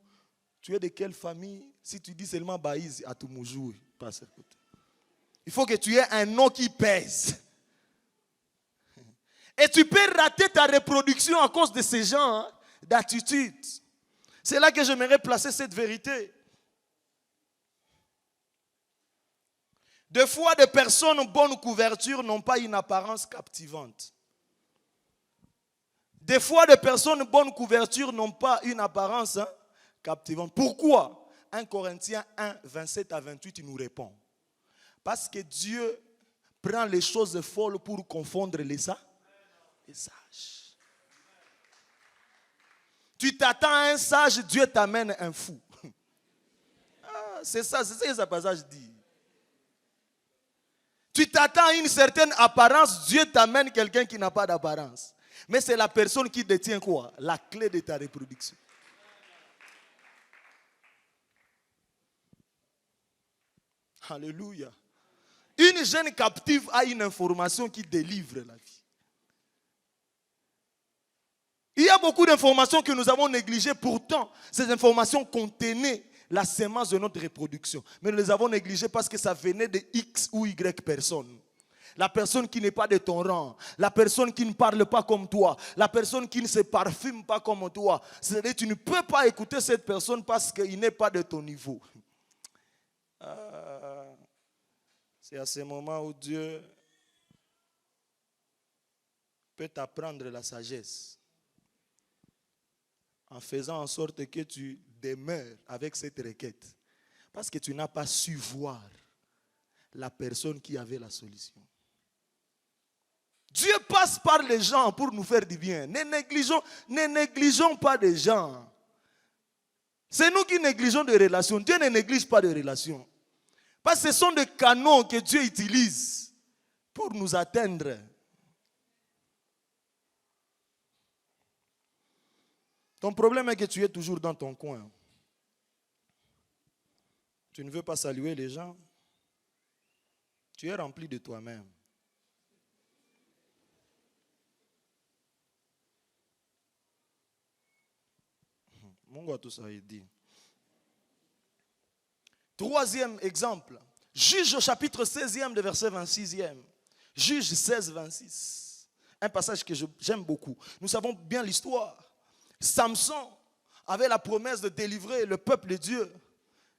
Tu es de quelle famille? Si tu dis seulement Baïs, à tout moujour, passe à côté. Il faut que tu aies un nom qui pèse. Et tu peux rater ta reproduction à cause de ces gens d'attitude. C'est là que j'aimerais placer cette vérité. Des fois, des personnes bonne couverture n'ont pas une apparence captivante. Des fois, des personnes bonne couverture n'ont pas une apparence captivante. Pourquoi? 1 Corinthiens 1, 27 à 28, il nous répond. Parce que Dieu prend les choses folles pour confondre les sages. Tu t'attends à un sage, Dieu t'amène un fou. C'est ça que ce passage dit. Tu t'attends à une certaine apparence, Dieu t'amène quelqu'un qui n'a pas d'apparence. Mais c'est la personne qui détient quoi? La clé de ta reproduction. Alléluia. Une jeune captive a une information qui délivre la vie. Il y a beaucoup d'informations que nous avons négligées. Pourtant, ces informations contenaient la sémence de notre reproduction. Mais nous les avons négligées parce que ça venait de X ou Y personnes. La personne qui n'est pas de ton rang, la personne qui ne parle pas comme toi, la personne qui ne se parfume pas comme toi. C'est-à-dire que tu ne peux pas écouter cette personne parce qu'il n'est pas de ton niveau. C'est à ce moment où Dieu peut t'apprendre la sagesse. En faisant en sorte que tu demeures avec cette requête. Parce que tu n'as pas su voir la personne qui avait la solution. Dieu passe par les gens pour nous faire du bien. Ne négligeons pas les gens. C'est nous qui négligeons des relations. Dieu ne néglige pas de relations. Parce que ce sont des canaux que Dieu utilise pour nous atteindre. Ton problème est que tu es toujours dans ton coin. Tu ne veux pas saluer les gens. Tu es rempli de toi-même. Mungu atusaidie. Troisième exemple. Juge au chapitre 16e, de verset 26e. Juge 16, 26. Un passage que j'aime beaucoup. Nous savons bien l'histoire. Samson avait la promesse de délivrer le peuple de Dieu.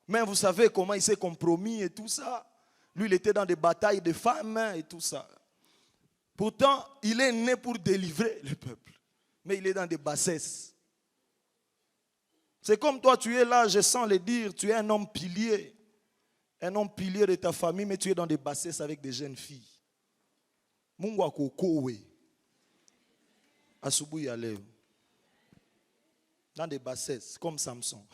Mais vous savez comment il s'est compromis et tout ça. Lui, il était dans des batailles de femmes et tout ça. Pourtant, il est né pour délivrer le peuple. Mais il est dans des bassesses. C'est comme toi, tu es là, je sens le dire, tu es un homme pilier. Un homme pilier de ta famille, mais tu es dans des bassesses avec des jeunes filles. Mungu akokowe. Asubuhi ya leo. Dans des bassesses, comme Samson.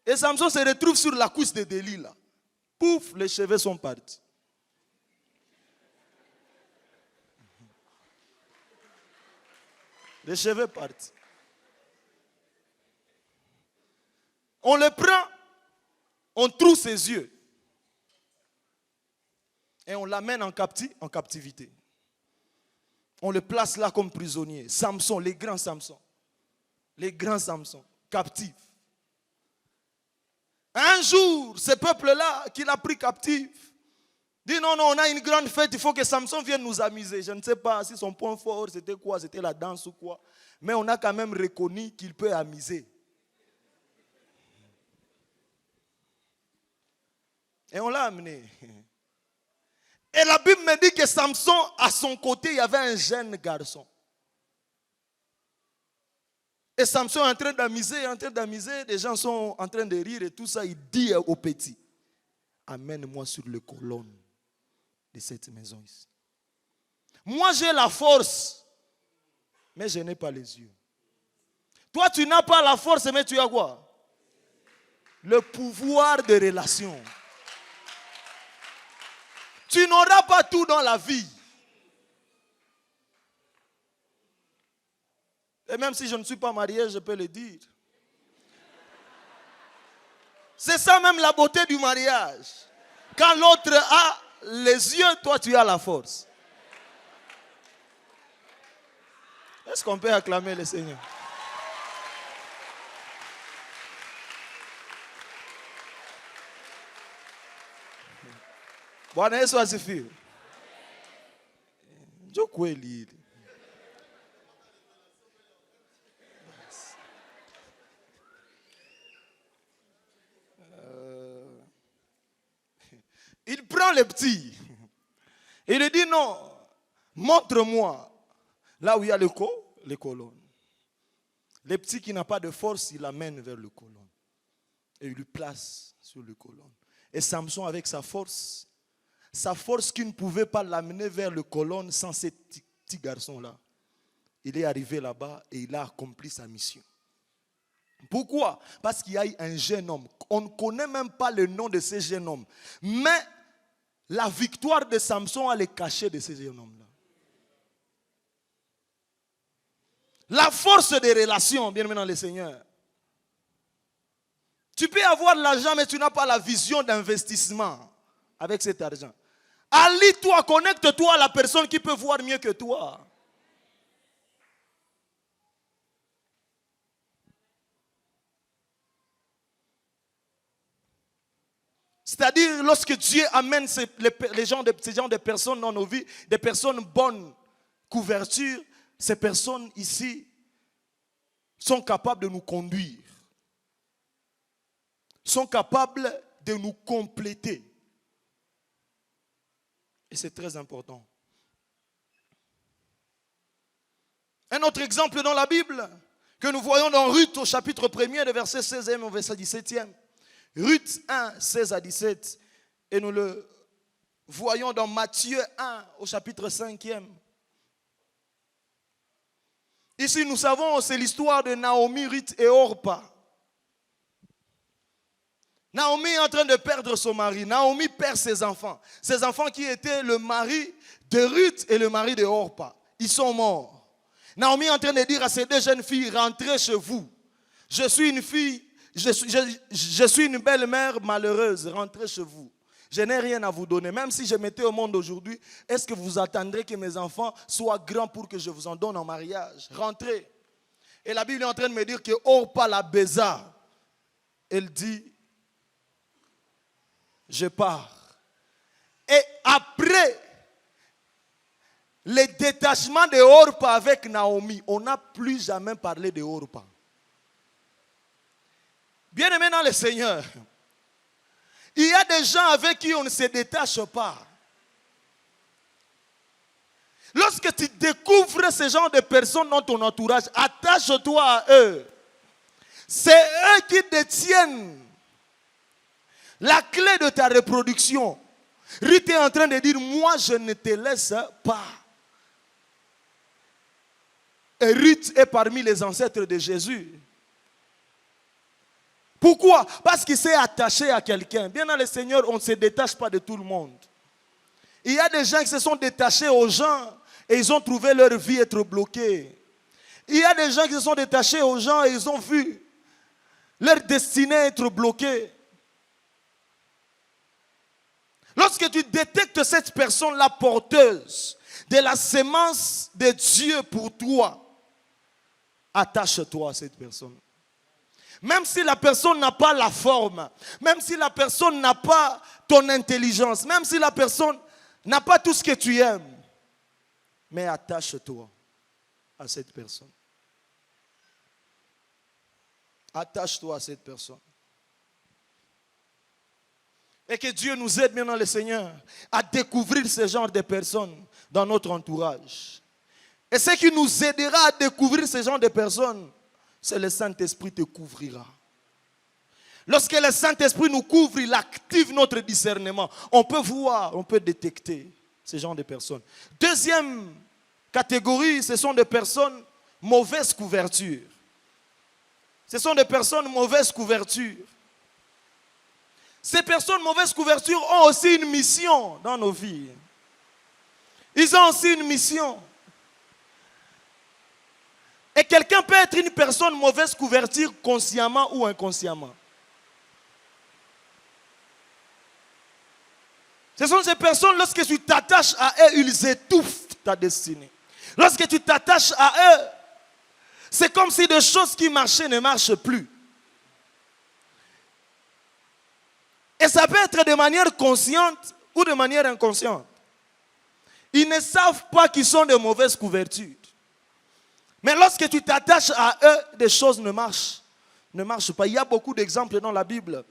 Et Samson se retrouve sur la couche de Delilah. Pouf, les cheveux sont partis. Les cheveux partis. On le prend, on trouve ses yeux. Et on l'amène en captivité. On le place là comme prisonnier. Samson, les grands Samson. Les grands Samson, captifs. Un jour, ce peuple-là qu'il a pris captif, dit non, on a une grande fête, il faut que Samson vienne nous amuser. Je ne sais pas si son point fort c'était quoi, c'était la danse ou quoi. Mais on a quand même reconnu qu'il peut amuser. Et on l'a amené. Et la Bible me dit que Samson, à son côté, il y avait un jeune garçon. Et Samson est en train d'amuser, les gens sont en train de rire et tout ça. Il dit au petit, amène-moi sur le colonne de cette maison ici. Moi j'ai la force, mais je n'ai pas les yeux. Toi tu n'as pas la force, mais tu as quoi? Le pouvoir de relation. Tu n'auras pas tout dans la vie. Et même si je ne suis pas marié, je peux le dire. C'est ça même la beauté du mariage. Quand l'autre a les yeux, toi tu as la force. Est-ce qu'on peut acclamer le Seigneur? Bwana Yesu asifiwe. Njo kweli hili. Il prend les petits. Il lui dit non, montre-moi là où il y a les colonnes. Les petits qui n'ont pas de force, il l'amène vers le colonne. Et il lui place sur le colonne. Et Samson avec sa force qui ne pouvait pas l'amener vers le colonne sans ces petits garçons-là. Il est arrivé là-bas et il a accompli sa mission. Pourquoi? Parce qu'il y a un jeune homme. On ne connaît même pas le nom de ce jeune homme. Mais la victoire de Samson a les cachets de ce jeune homme-là. La force des relations, bien aimé dans le Seigneur. Tu peux avoir l'argent, mais tu n'as pas la vision d'investissement avec cet argent. Allie-toi, connecte-toi à la personne qui peut voir mieux que toi. C'est-à-dire, lorsque Dieu amène ces gens de personnes dans nos vies, des personnes bonnes couvertures, ces personnes ici sont capables de nous conduire, sont capables de nous compléter. Et c'est très important. Un autre exemple dans la Bible que nous voyons dans Ruth au chapitre 1er, verset 16e au verset 17e. Ruth 1, 16 à 17. Et nous le voyons dans Matthieu 1 au chapitre 5e. Ici, nous savons, c'est l'histoire de Naomi, Ruth et Orpa. Naomi est en train de perdre son mari. Naomi perd ses enfants. Ses enfants qui étaient le mari de Ruth et le mari de Orpa. Ils sont morts. Naomi est en train de dire à ces deux jeunes filles, rentrez chez vous. Je suis une fille, je suis une belle-mère malheureuse. Rentrez chez vous. Je n'ai rien à vous donner. Même si je mettais au monde aujourd'hui, est-ce que vous attendrez que mes enfants soient grands pour que je vous en donne en mariage? Rentrez. Et la Bible est en train de me dire que Orpa la baisa. Elle dit, je pars. Et après le détachement de Orpa avec Naomi, on n'a plus jamais parlé de Orpa. Bien-aimés dans le Seigneur, il y a des gens avec qui on ne se détache pas. Lorsque tu découvres ce genre de personnes dans ton entourage, attache-toi à eux. C'est eux qui détiennent la clé de ta reproduction. Ruth est en train de dire, moi je ne te laisse pas. Et Ruth est parmi les ancêtres de Jésus. Pourquoi? Parce qu'il s'est attaché à quelqu'un. Bien dans le Seigneur, on ne se détache pas de tout le monde. Il y a des gens qui se sont détachés aux gens et ils ont trouvé leur vie être bloquée. Il y a des gens qui se sont détachés aux gens et ils ont vu leur destinée être bloquée. Lorsque tu détectes cette personne-là porteuse de la sémence de Dieu pour toi, attache-toi à cette personne. Même si la personne n'a pas la forme, même si la personne n'a pas ton intelligence, même si la personne n'a pas tout ce que tu aimes, mais attache-toi à cette personne. Attache-toi à cette personne. Et que Dieu nous aide maintenant, le Seigneur, à découvrir ce genre de personnes dans notre entourage. Et ce qui nous aidera à découvrir ce genre de personnes, c'est le Saint-Esprit te couvrira. Lorsque le Saint-Esprit nous couvre, il active notre discernement. On peut voir, on peut détecter ce genre de personnes. Deuxième catégorie, ce sont des personnes mauvaise couverture. Ce sont des personnes mauvaise couverture. Ces personnes mauvaise couverture ont aussi une mission dans nos vies. Ils ont aussi une mission. Et quelqu'un peut être une personne mauvaise couverture consciemment ou inconsciemment. Ce sont ces personnes, lorsque tu t'attaches à eux, ils étouffent ta destinée. Lorsque tu t'attaches à eux, c'est comme si des choses qui marchaient ne marchent plus. Et ça peut être de manière consciente ou de manière inconsciente. Ils ne savent pas qu'ils sont de mauvaises couvertures. Mais lorsque tu t'attaches à eux, des choses ne marchent pas. Il y a beaucoup d'exemples dans la Bible.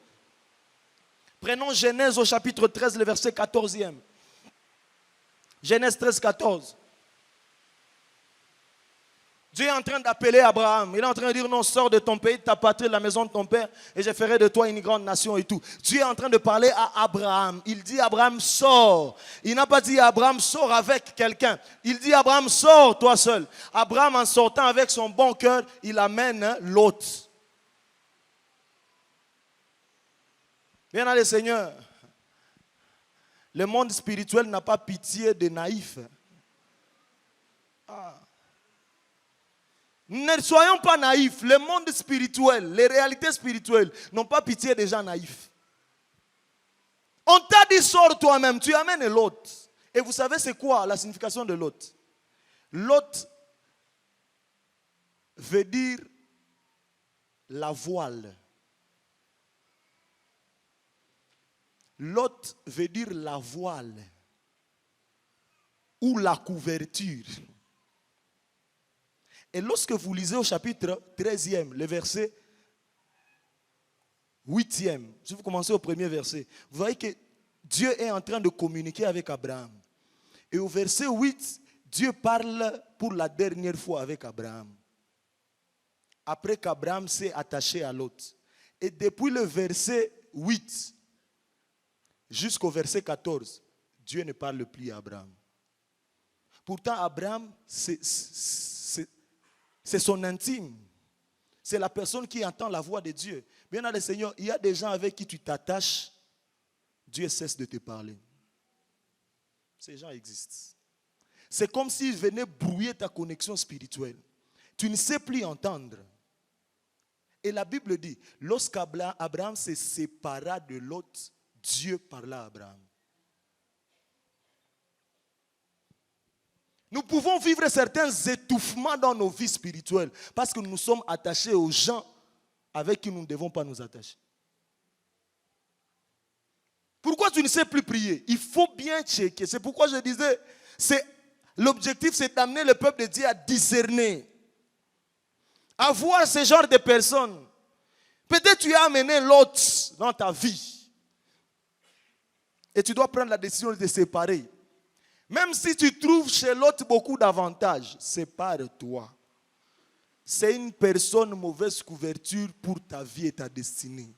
Prenons Genèse au chapitre 13, le verset 14e. Genèse 13, 14. Dieu est en train d'appeler Abraham. Il est en train de dire, non, sors de ton pays, de ta patrie, de la maison de ton père, et je ferai de toi une grande nation et tout. Dieu est en train de parler à Abraham. Il dit, Abraham, sors. Il n'a pas dit, Abraham, sors avec quelqu'un. Il dit, Abraham, sors toi seul. Abraham, en sortant avec son bon cœur, il amène l'autre. Bien allez, Seigneur. Le monde spirituel n'a pas pitié des naïfs. Ne soyons pas naïfs. Le monde spirituel, les réalités spirituelles n'ont pas pitié des gens naïfs. On t'a dit sors toi-même, tu amènes l'autre. Et vous savez c'est quoi la signification de l'autre? L'autre veut dire la voile. L'autre veut dire la voile ou la couverture. Et lorsque vous lisez au chapitre 13e, le verset 8e, si vous commencez au premier verset, vous voyez que Dieu est en train de communiquer avec Abraham. Et au verset 8, Dieu parle pour la dernière fois avec Abraham. Après qu'Abraham s'est attaché à l'autre. Et depuis le verset 8 jusqu'au verset 14, Dieu ne parle plus à Abraham. Pourtant, Abraham, c'est son intime. C'est la personne qui entend la voix de Dieu. Bien, le Seigneur, il y a des gens avec qui tu t'attaches, Dieu cesse de te parler. Ces gens existent. C'est comme s'ils venaient brouiller ta connexion spirituelle. Tu ne sais plus entendre. Et la Bible dit, lorsqu'Abraham se sépara de Lot, Dieu parla à Abraham. Nous pouvons vivre certains étouffements dans nos vies spirituelles parce que nous sommes attachés aux gens avec qui nous ne devons pas nous attacher. Pourquoi tu ne sais plus prier? Il faut bien checker. C'est pourquoi je disais, l'objectif c'est d'amener le peuple de Dieu à discerner, à voir ce genre de personnes. Peut-être tu as amené l'autre dans ta vie et tu dois prendre la décision de te séparer. Même si tu trouves chez l'autre beaucoup d'avantages, sépare-toi. C'est une personne mauvaise couverture pour ta vie et ta destinée.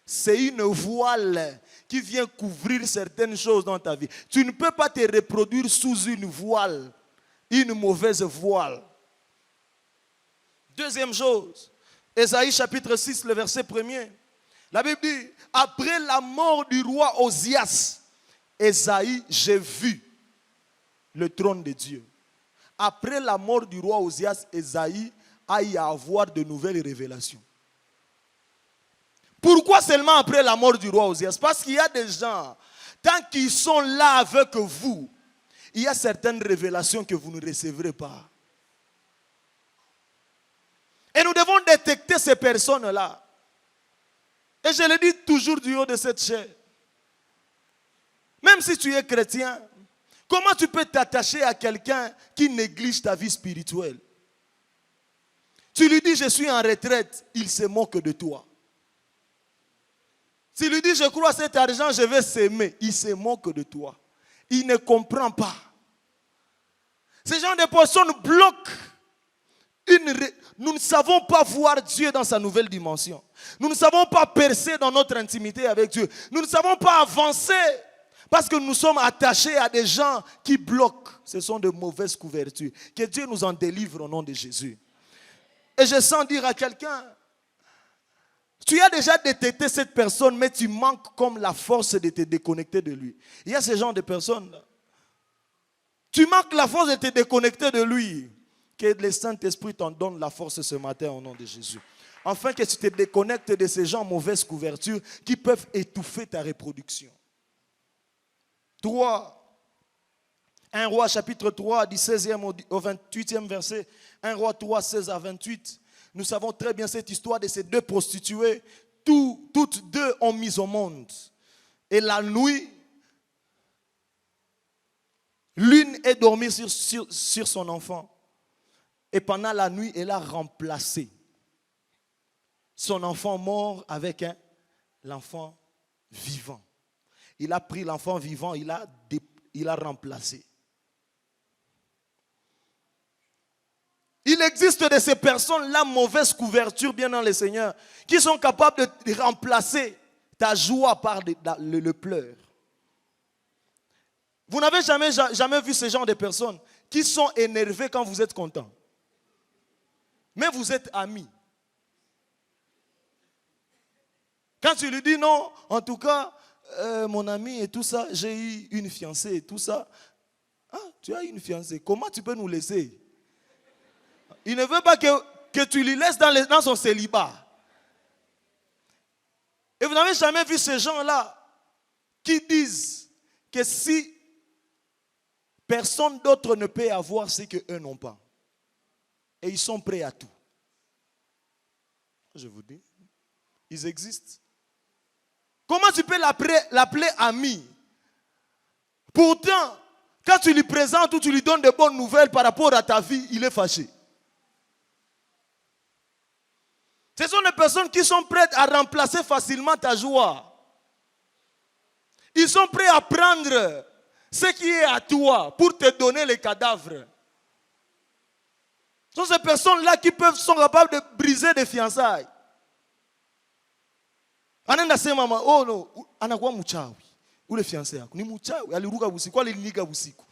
C'est une voile qui vient couvrir certaines choses dans ta vie. Tu ne peux pas te reproduire sous une voile, une mauvaise voile. Deuxième chose, Ésaïe chapitre 6, le verset 1er. La Bible dit, après la mort du roi Osias, Ésaïe, j'ai vu le trône de Dieu. Après la mort du roi Osias, Ésaïe a eu à avoir de nouvelles révélations. Pourquoi seulement après la mort du roi Osias? Parce qu'il y a des gens, tant qu'ils sont là avec vous, il y a certaines révélations que vous ne recevrez pas. Et nous devons détecter ces personnes-là. Et je le dis toujours du haut de cette chair. Même si tu es chrétien, comment tu peux t'attacher à quelqu'un qui néglige ta vie spirituelle? Tu lui dis, je suis en retraite, il se moque de toi. Tu lui dis, je crois à cet argent, je vais s'aimer, il se moque de toi. Il ne comprend pas. Ces gens de personnes bloquent. Nous ne savons pas voir Dieu dans sa nouvelle dimension. Nous ne savons pas percer dans notre intimité avec Dieu. Nous ne savons pas avancer. Parce que nous sommes attachés à des gens qui bloquent. Ce sont de mauvaises couvertures. Que Dieu nous en délivre au nom de Jésus. Et je sens dire à quelqu'un, tu as déjà détecté cette personne, mais tu manques comme la force de te déconnecter de lui. Il y a ce genre de personnes-là. Tu manques la force de te déconnecter de lui. Que le Saint-Esprit t'en donne la force ce matin au nom de Jésus. Afin que tu te déconnectes de ces gens mauvaise couverture qui peuvent étouffer ta reproduction. 3. 1 Roi chapitre 3 du 16e au 28e verset. 1 Roi 3, 16 à 28. Nous savons très bien cette histoire de ces deux prostituées. Toutes deux ont mis au monde. Et la nuit, L'une est dormie sur son enfant. Et pendant la nuit, elle a remplacé son enfant mort avec l'enfant vivant. Il a pris l'enfant vivant, il a remplacé. Il existe de ces personnes-là, mauvaise couverture, bien dans le Seigneur, qui sont capables de remplacer ta joie par le pleur. Vous n'avez jamais vu ce genre de personnes qui sont énervées quand vous êtes content. Mais vous êtes amis. Quand tu lui dis non, en tout cas, mon ami et tout ça, j'ai eu une fiancée et tout ça. Ah, tu as une fiancée. Comment tu peux nous laisser? Il ne veut pas que tu lui laisses dans son célibat. Et vous n'avez jamais vu ces gens-là qui disent que si personne d'autre ne peut avoir ce qu'eux n'ont pas. Et ils sont prêts à tout. Je vous dis, ils existent. Comment tu peux l'appeler ami? Pourtant, quand tu lui présentes ou tu lui donnes de bonnes nouvelles par rapport à ta vie, il est fâché. Ce sont des personnes qui sont prêtes à remplacer facilement ta joie. Ils sont prêts à prendre ce qui est à toi pour te donner les cadavres. Ce sont ces personnes-là qui sont capables de briser des fiançailles. Anaenda sema mama, oh no, anakuwa mchawi. Ule fiancé yako ni mchawi, aliruka usiku, aliniga usiku.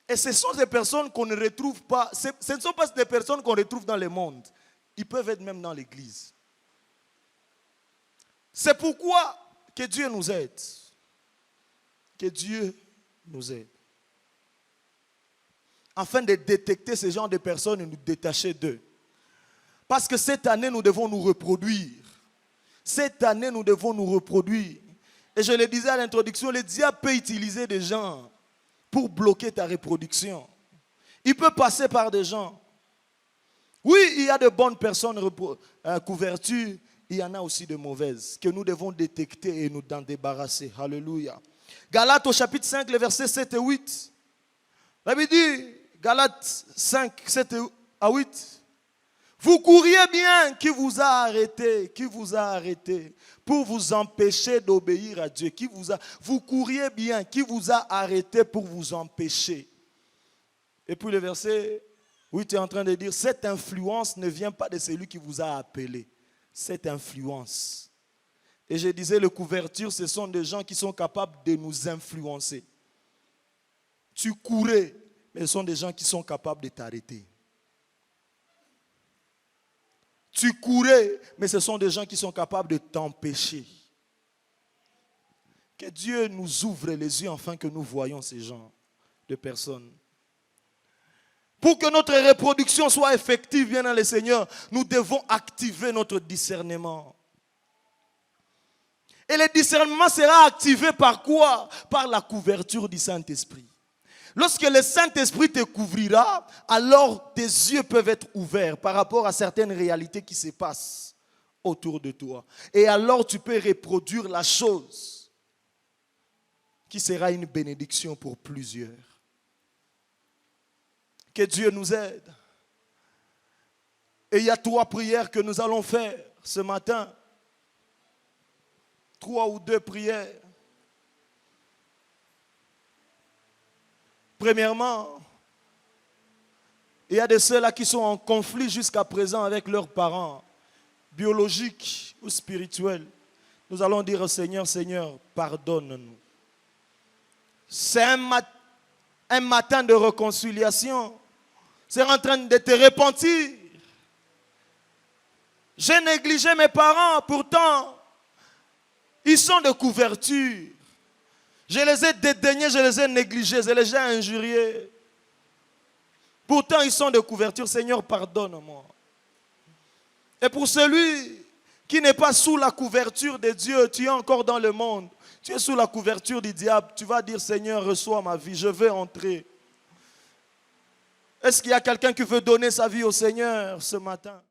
Et ce sont des personnes qu'on ne retrouve pas, ce ne sont pas des personnes qu'on retrouve dans le monde. Ils peuvent être même dans l'église. C'est pourquoi que Dieu nous aide. Que Dieu nous aide. Afin de détecter ce genre de personnes et nous détacher d'eux. Parce que cette année, nous devons nous reproduire. Cette année, nous devons nous reproduire. Et je le disais à l'introduction, le diable peut utiliser des gens pour bloquer ta reproduction. Il peut passer par des gens. Oui, il y a de bonnes personnes couverture, il y en a aussi de mauvaises que nous devons détecter et nous en débarrasser. Alléluia. Galates au chapitre 5, les versets 7 et 8. La Bible dit, Galates 5, 7 à 8. Vous couriez bien, qui vous a arrêté pour vous empêcher d'obéir à Dieu. Vous couriez bien, qui vous a arrêté pour vous empêcher. Et puis le verset 8 est en train de dire, cette influence ne vient pas de celui qui vous a appelé. Cette influence. Et je disais, les couvertures, ce sont des gens qui sont capables de nous influencer. Tu courais, mais ce sont des gens qui sont capables de t'arrêter. Tu courais, mais ce sont des gens qui sont capables de t'empêcher. Que Dieu nous ouvre les yeux afin que nous voyions ces gens de personnes. Pour que notre reproduction soit effective, bien dans le Seigneur, nous devons activer notre discernement. Et le discernement sera activé par quoi? Par la couverture du Saint-Esprit. Lorsque le Saint-Esprit te couvrira, alors tes yeux peuvent être ouverts par rapport à certaines réalités qui se passent autour de toi. Et alors tu peux reproduire la chose qui sera une bénédiction pour plusieurs. Que Dieu nous aide. Et il y a 3 prières que nous allons faire ce matin. 3 ou 2 prières. Premièrement, il y a de ceux-là qui sont en conflit jusqu'à présent avec leurs parents, biologiques ou spirituels. Nous allons dire au Seigneur, Seigneur, pardonne-nous. C'est un matin de réconciliation. C'est en train de te repentir. J'ai négligé mes parents, pourtant, ils sont de couverture. Je les ai dédaignés, je les ai négligés, je les ai injuriés. Pourtant, ils sont de couverture. Seigneur, pardonne-moi. Et pour celui qui n'est pas sous la couverture de Dieu, tu es encore dans le monde. Tu es sous la couverture du diable. Tu vas dire, Seigneur, reçois ma vie, je vais entrer. Est-ce qu'il y a quelqu'un qui veut donner sa vie au Seigneur ce matin?